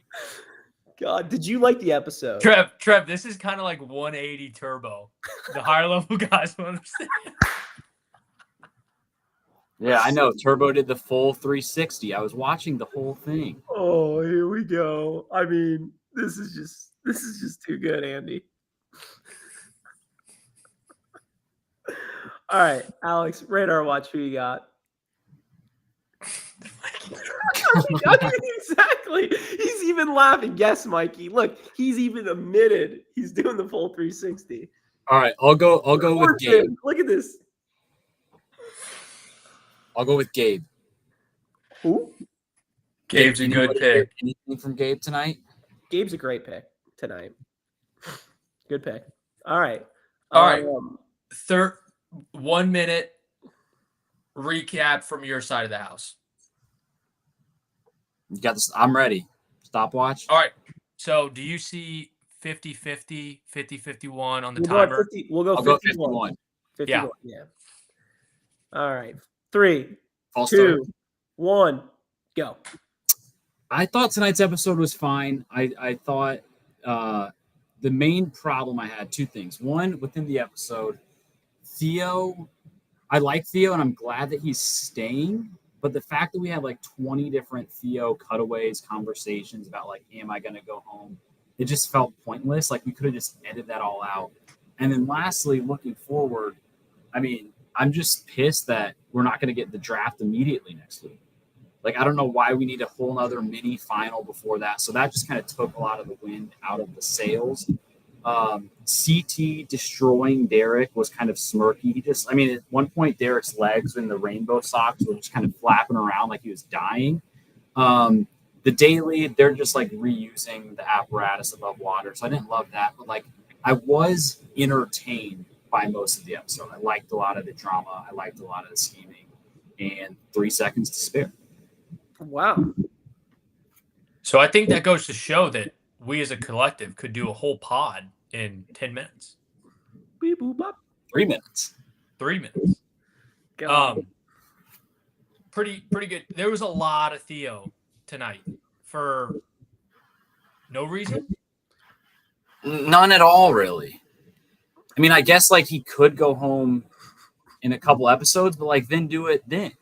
God, did you like the episode? Trev, this is kind of like 180 Turbo. The higher level guys will understand. Yeah, I know. Turbo did the full 360. I was watching the whole thing. Oh, here we go. I mean, this is just too good, Andy. All right, Alex, radar watch. Who you got? Exactly. He's even laughing. Yes, Mikey. Look, he's even admitted he's doing the full 360. All right, I'll go with Gabe. Look at this. I'll go with Gabe. Who? Gabe's a good pick. Anything from Gabe tonight? Gabe's a great pick tonight. Good pick. All right. All right. 1 minute recap from your side of the house. You got this. I'm ready. Stopwatch. All right. So do you see 50-50, 50-51 on the We'll go at timer. 50. We'll go I'll go 51. 51. 51. Yeah. All right. 3, False start. 2, 1, go. I thought tonight's episode was fine. I thought the main problem I had, two things. One, within the episode, Theo, I like Theo and I'm glad that he's staying. But the fact that we had like 20 different Theo cutaways, conversations about like, am I going to go home? It just felt pointless. Like we could have just edited that all out. And then lastly, looking forward, I mean, I'm just pissed that we're not going to get the draft immediately next week. Like, I don't know why we need a whole other mini final before that. So that just kind of took a lot of the wind out of the sails. CT destroying Derek was kind of smirky. He just, I mean, at one point, Derek's legs in the rainbow socks were just kind of flapping around like he was dying. The Daily, they're just like reusing the apparatus above water. So I didn't love that. But like, I was entertained by most of the episode. I liked a lot of the drama. I liked a lot of the scheming. And 3 seconds to spare. Wow. So I think that goes to show that we as a collective could do a whole pod in 10 minutes. Beep, boop, bop. 3 minutes. 3 minutes. Go. Pretty good. There was a lot of Theo tonight for no reason. None at all, really. I mean, I guess like he could go home in a couple episodes, but like then do it then.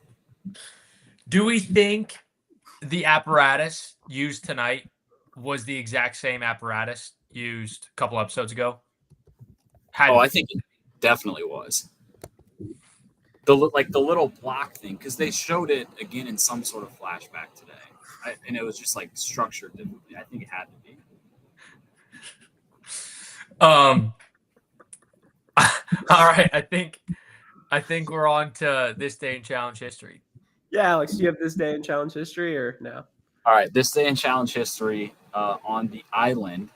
Do we think the apparatus used tonight was the exact same apparatus used a couple episodes ago? I think it definitely was. The little block thing, because they showed it again in some sort of flashback today, and it was just like structured differently. I think it had to be. All right. I think we're on to this day in challenge history. Yeah, Alex, do you have this day in challenge history or no? All right, this day in challenge history on the island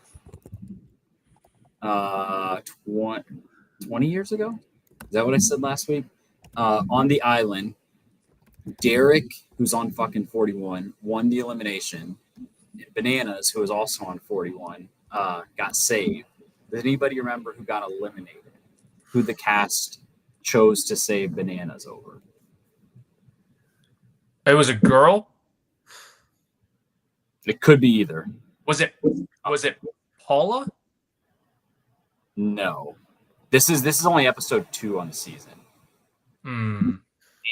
20 years ago? Is that what I said last week? On the island, Derek, who's on fucking 41, won the elimination. Bananas, who was also on 41, got saved. Does anybody remember who got eliminated? Who the cast chose to save Bananas over? It was a girl. It could be either. Was it Paula? No. This is only episode 2 on the season.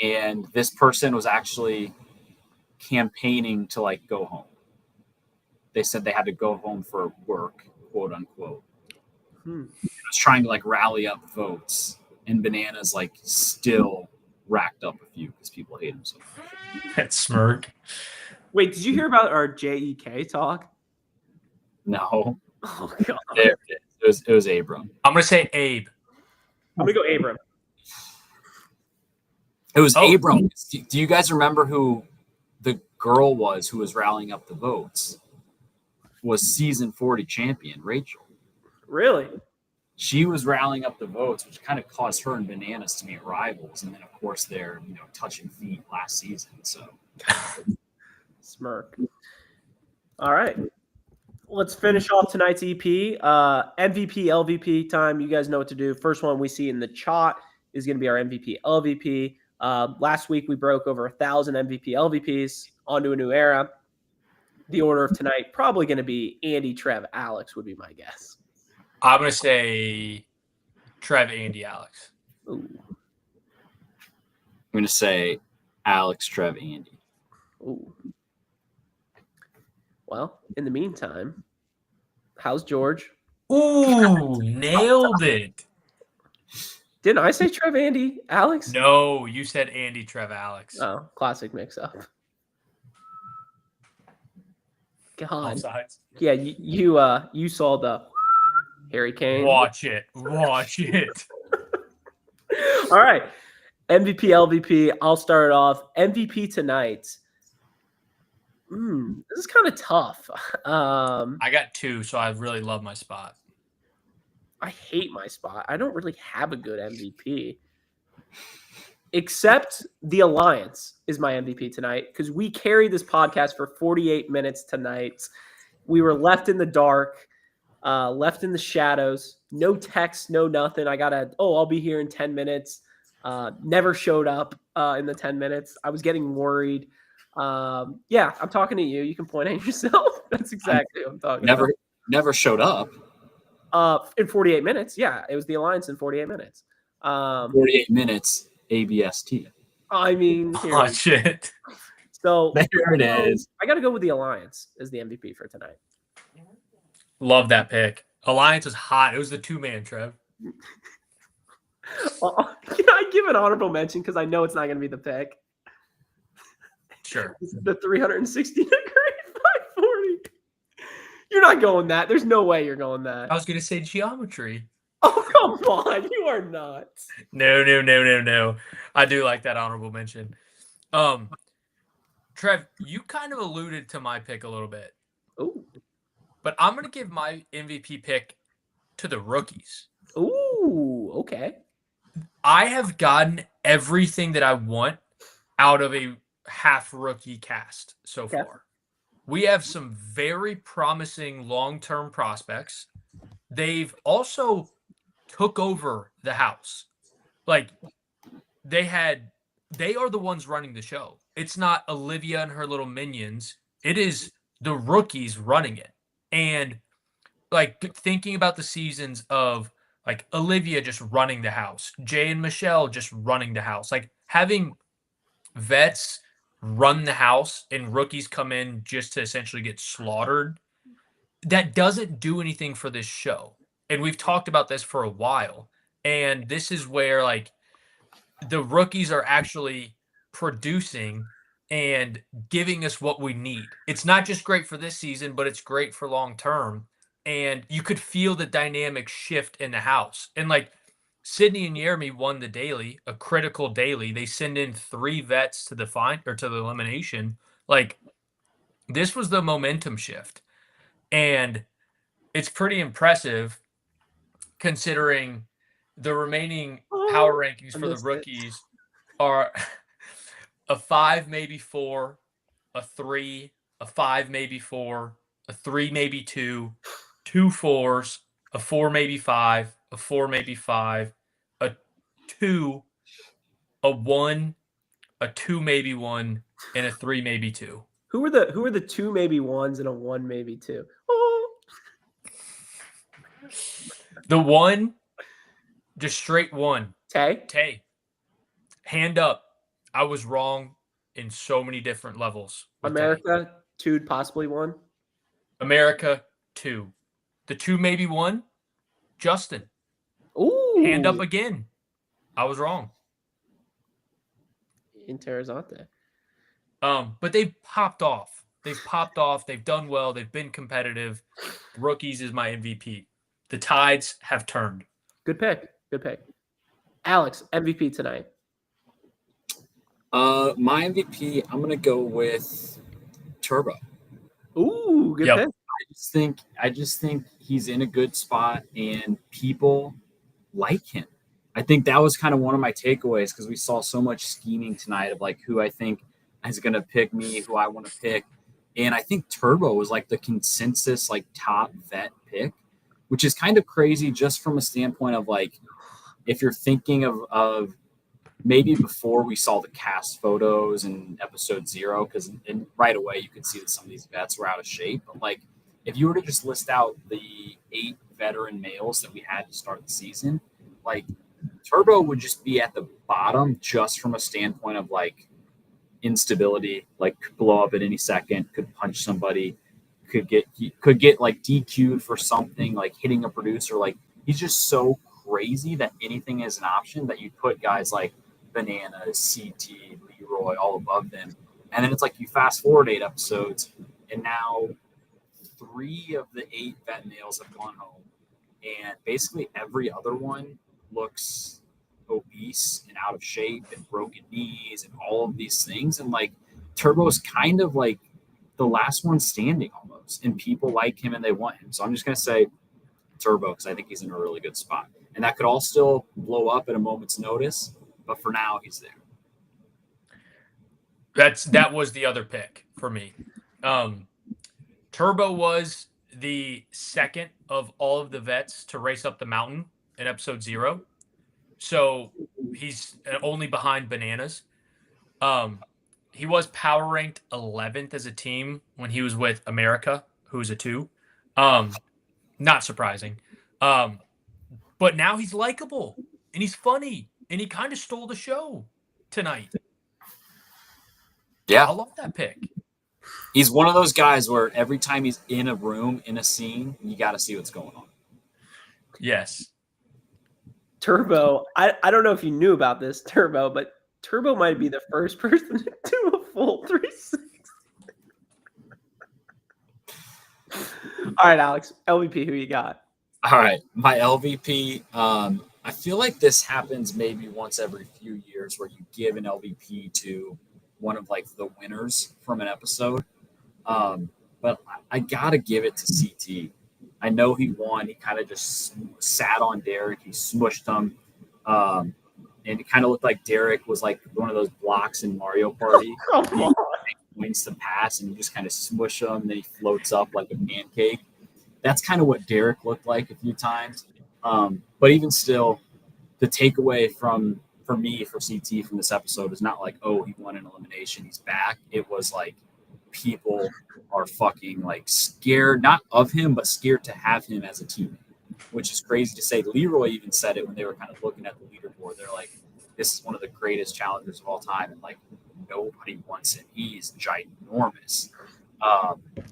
And this person was actually campaigning to like go home. They said they had to go home for work, quote unquote. It was trying to like rally up votes, and Bananas like still racked up a few because people hate him so much. That smirk. Wait, did you hear about our JEK talk? No. Oh, God. It was Abram. I'm gonna say Abe. I'm going to go Abram. It was Abram. Do you guys remember who the girl was who was rallying up the votes? Was season 40 champion Rachel. Really? She was rallying up the votes, which kind of caused her and Bananas to be rivals. And then, of course, they're touching feet last season. So Smirk. All right. Let's finish off tonight's EP. MVP, LVP time. You guys know what to do. First one we see in the chat is going to be our MVP, LVP. Last week we broke over 1,000 MVP, LVPs. On to a new era. The order of tonight probably going to be Andy, Trev, Alex would be my guess. I'm gonna say Trev, Andy, Alex. Ooh. I'm going to say Alex, Trev, Andy. Ooh. Well, in the meantime, how's George? Ooh, nailed it. Didn't I say Trev, Andy, Alex? No, you said Andy, Trev, Alex. Oh, classic mix-up. God. Both sides. Yeah, you saw the Harry Kane. Watch it. Watch it. All right. MVP, LVP. I'll start it off. MVP tonight. This is kind of tough. I got 2, so I really love my spot. I hate my spot. I don't really have a good MVP. Except the Alliance is my MVP tonight because we carried this podcast for 48 minutes tonight. We were left in the dark. left in the shadows, no text, no nothing. I'll be here in 10 minutes. Never showed up in the 10 minutes. I was getting worried. Yeah, I'm talking to you. You can point at yourself. That's exactly what I'm talking about. Never showed up. In 48 minutes. Yeah, it was the Alliance in 48 minutes. 48 minutes ABST. I mean, Oh shit! So there it is. I got to go with the Alliance as the MVP for tonight. Love that pick. Alliance was hot. It was the 2-man, Trev. I give an honorable mention because I know it's not going to be the pick. Sure. The 360 degree 540. You're not going that. There's no way you're going that. I was going to say geometry. Oh, come on. You are nuts. No. I do like that honorable mention. Trev, you kind of alluded to my pick a little bit. Ooh. But I'm going to give my MVP pick to the rookies. Ooh, okay. I have gotten everything that I want out of a half rookie cast so far. We have some very promising long-term prospects. They've also took over the house. Like they are the ones running the show. It's not Olivia and her little minions. It is the rookies running it. And like thinking about the seasons of like Olivia just running the house, Jay and Michelle just running the house, like having vets run the house and rookies come in just to essentially get slaughtered. That doesn't do anything for this show. And we've talked about this for a while. And this is where like the rookies are actually producing and giving us what we need. It's not just great for this season, but it's great for long term. And you could feel the dynamic shift in the house. And like Sydney and Jeremy won the daily, a critical daily. They send in 3 vets to the to the elimination. Like this was the momentum shift. And it's pretty impressive considering the remaining power rankings for the rookies are a 5, maybe 4, a 3, a 5, maybe 4, a 3, maybe 2, 2 4s, a 4, maybe 5, a 4, maybe 5, a 2, a 1, a 2, maybe 1, and a 3, maybe 2. Who are the 2 maybe 1s and a 1 maybe 2? Oh. The 1, just straight 1. Tay. Hand up. I was wrong in so many different levels. America, 2, possibly 1. America, 2. The 2, maybe 1. Justin. Ooh. Hand up again. I was wrong. Interessante. But they've popped off. They've done well. They've been competitive. Rookies is my MVP. The tides have turned. Good pick. Alex, MVP tonight. My MVP, I'm gonna go with Turbo. Ooh, good pick. I just think he's in a good spot and people like him. I think that was kind of one of my takeaways because we saw so much scheming tonight of like who I think is gonna pick me, who I want to pick. And I think Turbo was like the consensus like top vet pick, which is kind of crazy just from a standpoint of like if you're thinking of maybe before we saw the cast photos in episode 0, because right away you could see that some of these vets were out of shape. But like if you were to just list out the 8 veteran males that we had to start the season, like Turbo would just be at the bottom just from a standpoint of like instability, like could blow up at any second, could punch somebody, could get like DQ'd for something, like hitting a producer. Like he's just so crazy that anything is an option that you put guys like Bananas, CT, Leroy all above them. And then it's like you fast forward 8 episodes and now 3 of the 8 vet males have gone home. And basically every other one looks obese and out of shape and broken knees and all of these things. And like Turbo's kind of like the last one standing almost. And people like him and they want him. So I'm just going to say Turbo because I think he's in a really good spot. And that could all still blow up at a moment's notice. But for now, he's there. That was the other pick for me. Turbo was the second of all of the vets to race up the mountain in episode 0. So he's only behind Bananas. He was power ranked 11th as a team when he was with America, who's a 2. Not surprising. But now he's likable and he's funny and he kind of stole the show tonight. Yeah. I love that pick. He's one of those guys where every time he's in a room, in a scene, you got to see what's going on. Yes. Turbo, I don't know if you knew about this, Turbo, but Turbo might be the first person to do a full 360. All right, Alex, LVP, who you got? All right, my LVP. I feel like this happens maybe once every few years where you give an LVP to one of like the winners from an episode. But I gotta give it to CT. I know he won. He kind of just sat on Derek. He smushed him. And it kind of looked like Derek was like one of those blocks in Mario Party. Come on. Wins the pass and you just kind of smush him. Then he floats up like a pancake. That's kind of what Derek looked like a few times. But even still, the takeaway for CT from this episode is not like, oh, he won an elimination, he's back. It was like people are fucking like scared, not of him, but scared to have him as a teammate, which is crazy to say. Leroy even said it when they were kind of looking at the leaderboard. They're like, this is one of the greatest challengers of all time. And like, nobody wants him. He's ginormous.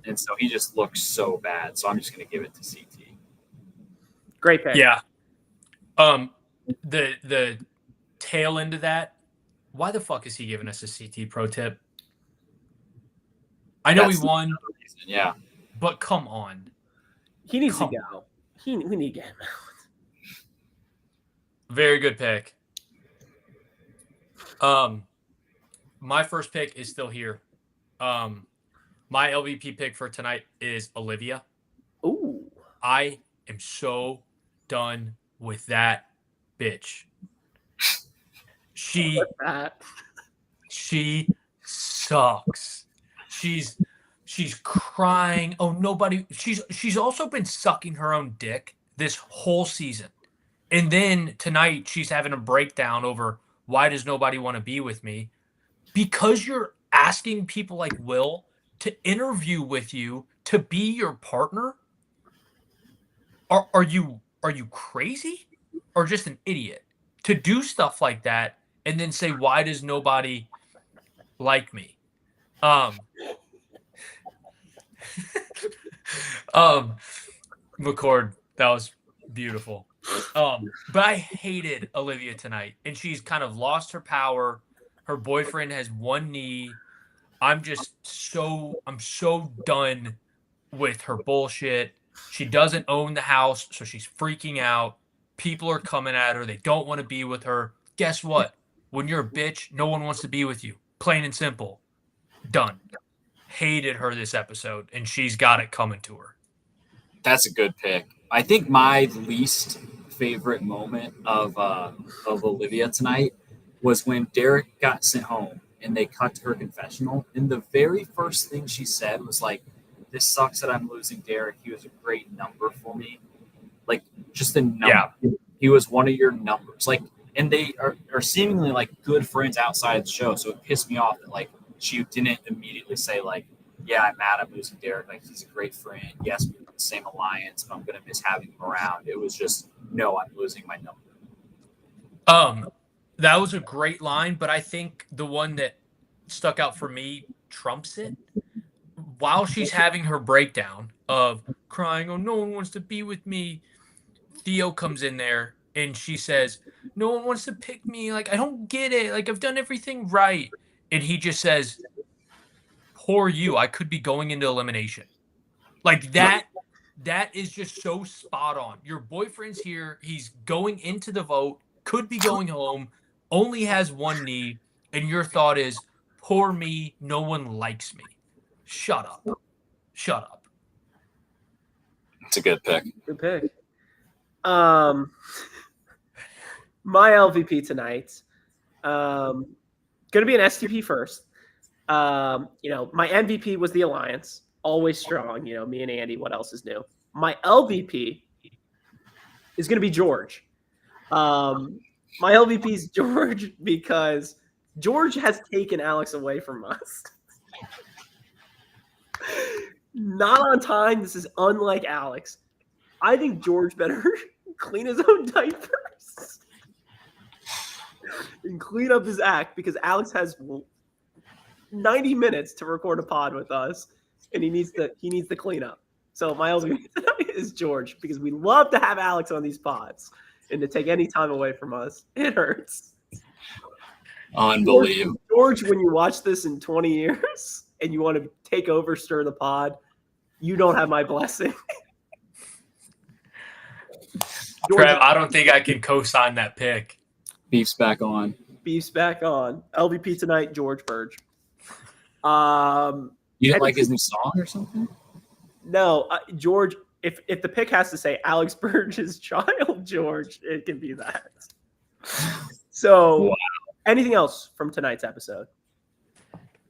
And so he just looks so bad. So I'm just going to give it to CT. Great pick. Yeah. The tail end of that, why the fuck is he giving us a CT pro tip? I know he won. Yeah. But come on. He needs to go. We need to get him out. Very good pick. My first pick is still here. My LVP pick for tonight is Olivia. Ooh. I am so done with that bitch. She sucks. She's crying. Oh, nobody. She's also been sucking her own dick this whole season. And then tonight she's having a breakdown over why does nobody want to be with me? Because you're asking people like Will to interview with you to be your partner? Are you crazy or just an idiot to do stuff like that and then say why does nobody like me? McCord, that was beautiful. But I hated Olivia tonight, and she's kind of lost her power. Her boyfriend has one knee. I'm so done with her bullshit. She doesn't own the house, so she's freaking out. People are coming at her. They don't want to be with her. Guess what? When you're a bitch, no one wants to be with you. Plain and simple. Done. Hated her this episode, and she's got it coming to her. That's a good pick. I think my least favorite moment of Olivia tonight was when Derek got sent home and they cut to her confessional. And the very first thing she said was like, "This sucks that I'm losing Derek. He was a great number for me." Like, just a number. Yeah. He was one of your numbers. Like, and they are seemingly like good friends outside the show. So it pissed me off that like she didn't immediately say like, "Yeah, I'm mad I'm losing Derek. Like, he's a great friend. Yes, we're in the same alliance, but I'm gonna miss having him around." It was just, no, I'm losing my number. That was a great line, but I think the one that stuck out for me trumps it. While she's having her breakdown of crying, "Oh, no one wants to be with me," Theo comes in there and she says, "No one wants to pick me. Like, I don't get it. Like, I've done everything right." And he just says, "Poor you. I could be going into elimination." Like, that is just so spot on. Your boyfriend's here. He's going into the vote, could be going home, only has one knee, and your thought is, "Poor me. No one likes me." Shut up. Shut up. It's a good pick. Good pick. My LVP tonight, going to be an STP first. My MVP was the Alliance. always strong. Me and Andy. What else is new? My LVP is going to be George. My LVP is George because George has taken Alex away from us. Not on time. This is unlike Alex. I think George better clean his own diapers and clean up his act because Alex has 90 minutes to record a pod with us, and he needs to clean up. So my LVP is George because we love to have Alex on these pods, and to take any time away from us, it hurts. Unbelievable. George, when you watch this in 20 years and you want to take over, stir the pod, you don't have my blessing. Trev, I don't think I can co-sign that pick. Beef's back on. Beef's back on. LVP tonight, George Burge. You didn't like his new song or something? No, George. If the pick has to say Alex Burge's child, George, it can be that. So, wow. Anything else from tonight's episode?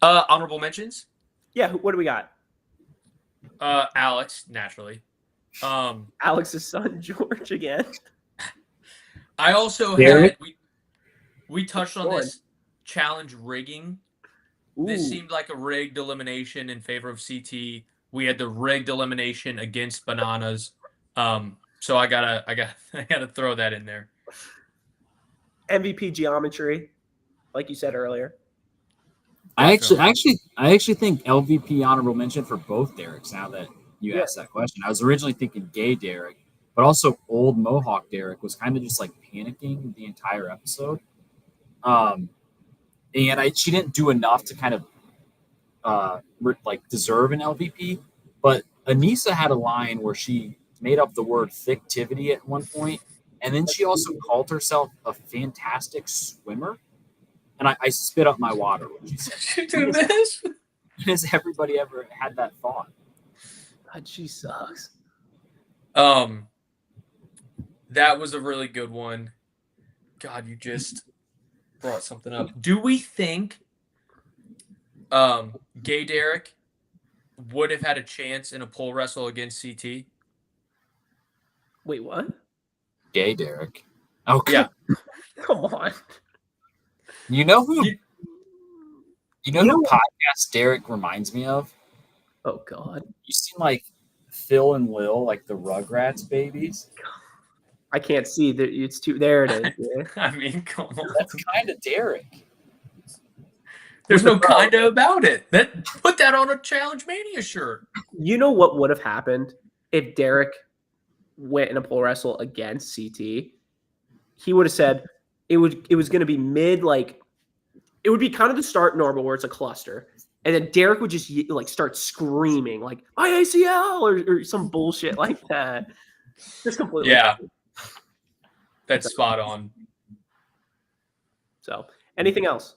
Honorable mentions? Yeah, what do we got? Alex, naturally. Alex's son, George, again. I also had we touched on this challenge rigging. Ooh. This seemed like a rigged elimination in favor of CT. We had the rigged elimination against Bananas. So I gotta throw that in there. MVP geometry, like you said earlier. I actually think LVP honorable mention for both Dereks. Now that you asked that question, I was originally thinking gay Derek, but also old Mohawk Derek was kind of just like panicking the entire episode. And she didn't do enough to kind of deserve an LVP. But Anissa had a line where she made up the word fictivity at one point, and then she also called herself a fantastic swimmer. And I spit up my water when she said She did this? Has everybody ever had that thought? God, she sucks. That was a really good one. God, you just brought something up. Do we think Gay Derek would have had a chance in a pole wrestle against CT? Wait, what? Gay Derek. Okay. Yeah. Come on. You know who podcast Derek reminds me of? Oh God. You seen like Phil and Lil, like the Rugrats babies? I can't see that it's too. There it is. Yeah. I mean, come on. That's kind of Derek. There's no kind of about it. Put that on a Challenge Mania shirt. You know what would have happened if Derek went in a pole wrestle against CT? He would have said it was going to be mid, like it would be kind of the start normal where it's a cluster, and then Derek would just like start screaming like my ACL or some bullshit like that. Just completely. Yeah, that's spot on. So, anything else?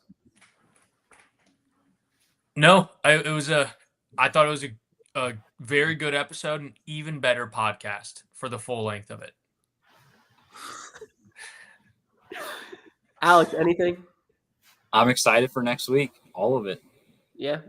No, I thought it was a very good episode, and even better podcast for the full length of it. Alex, anything? I'm excited for next week. All of it. Yeah,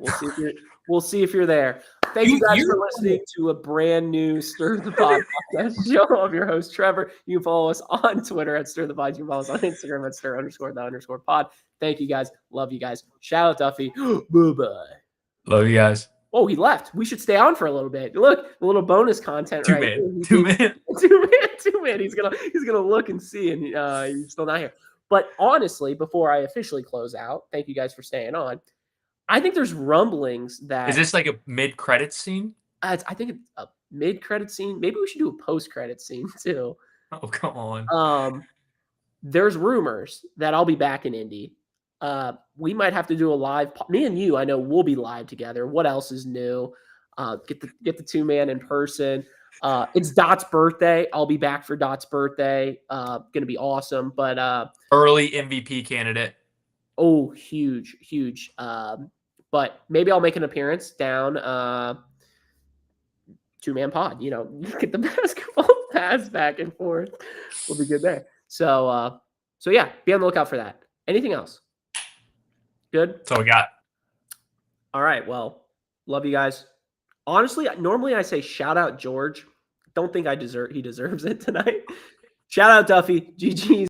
we'll see if you're there. Thank you guys for listening to a brand new Stir the Pod podcast show. I'm your host, Trevor. You can follow us on Twitter at Stir the Pod. You can follow us on Instagram at Stir_the_pod. Thank you guys. Love you guys. Shout out Duffy. Bye-bye. Love you guys. Oh, he left. We should stay on for a little bit. Look, a little bonus content. Two man. He's gonna look and see, and he's still not here. But honestly, before I officially close out, thank you guys for staying on. I think there's rumblings that is this like a mid-credit scene? I think it's a mid-credit scene. Maybe we should do a post-credit scene too. Oh, come on. There's rumors that I'll be back in Indy. We might have to do a live. Me and you, I know we'll be live together. What else is new? Get the two man in person. It's Dot's birthday. I'll be back for Dot's birthday. Gonna be awesome. But early MVP candidate. Oh, huge. But maybe I'll make an appearance down two-man pod. Get the basketball pass back and forth. We'll be good there. So yeah, be on the lookout for that. Anything else? Good? That's all we got. All right. Well, love you guys. honestly, normally I say shout out George. Don't think he deserves it tonight. Shout out Duffy. GG's.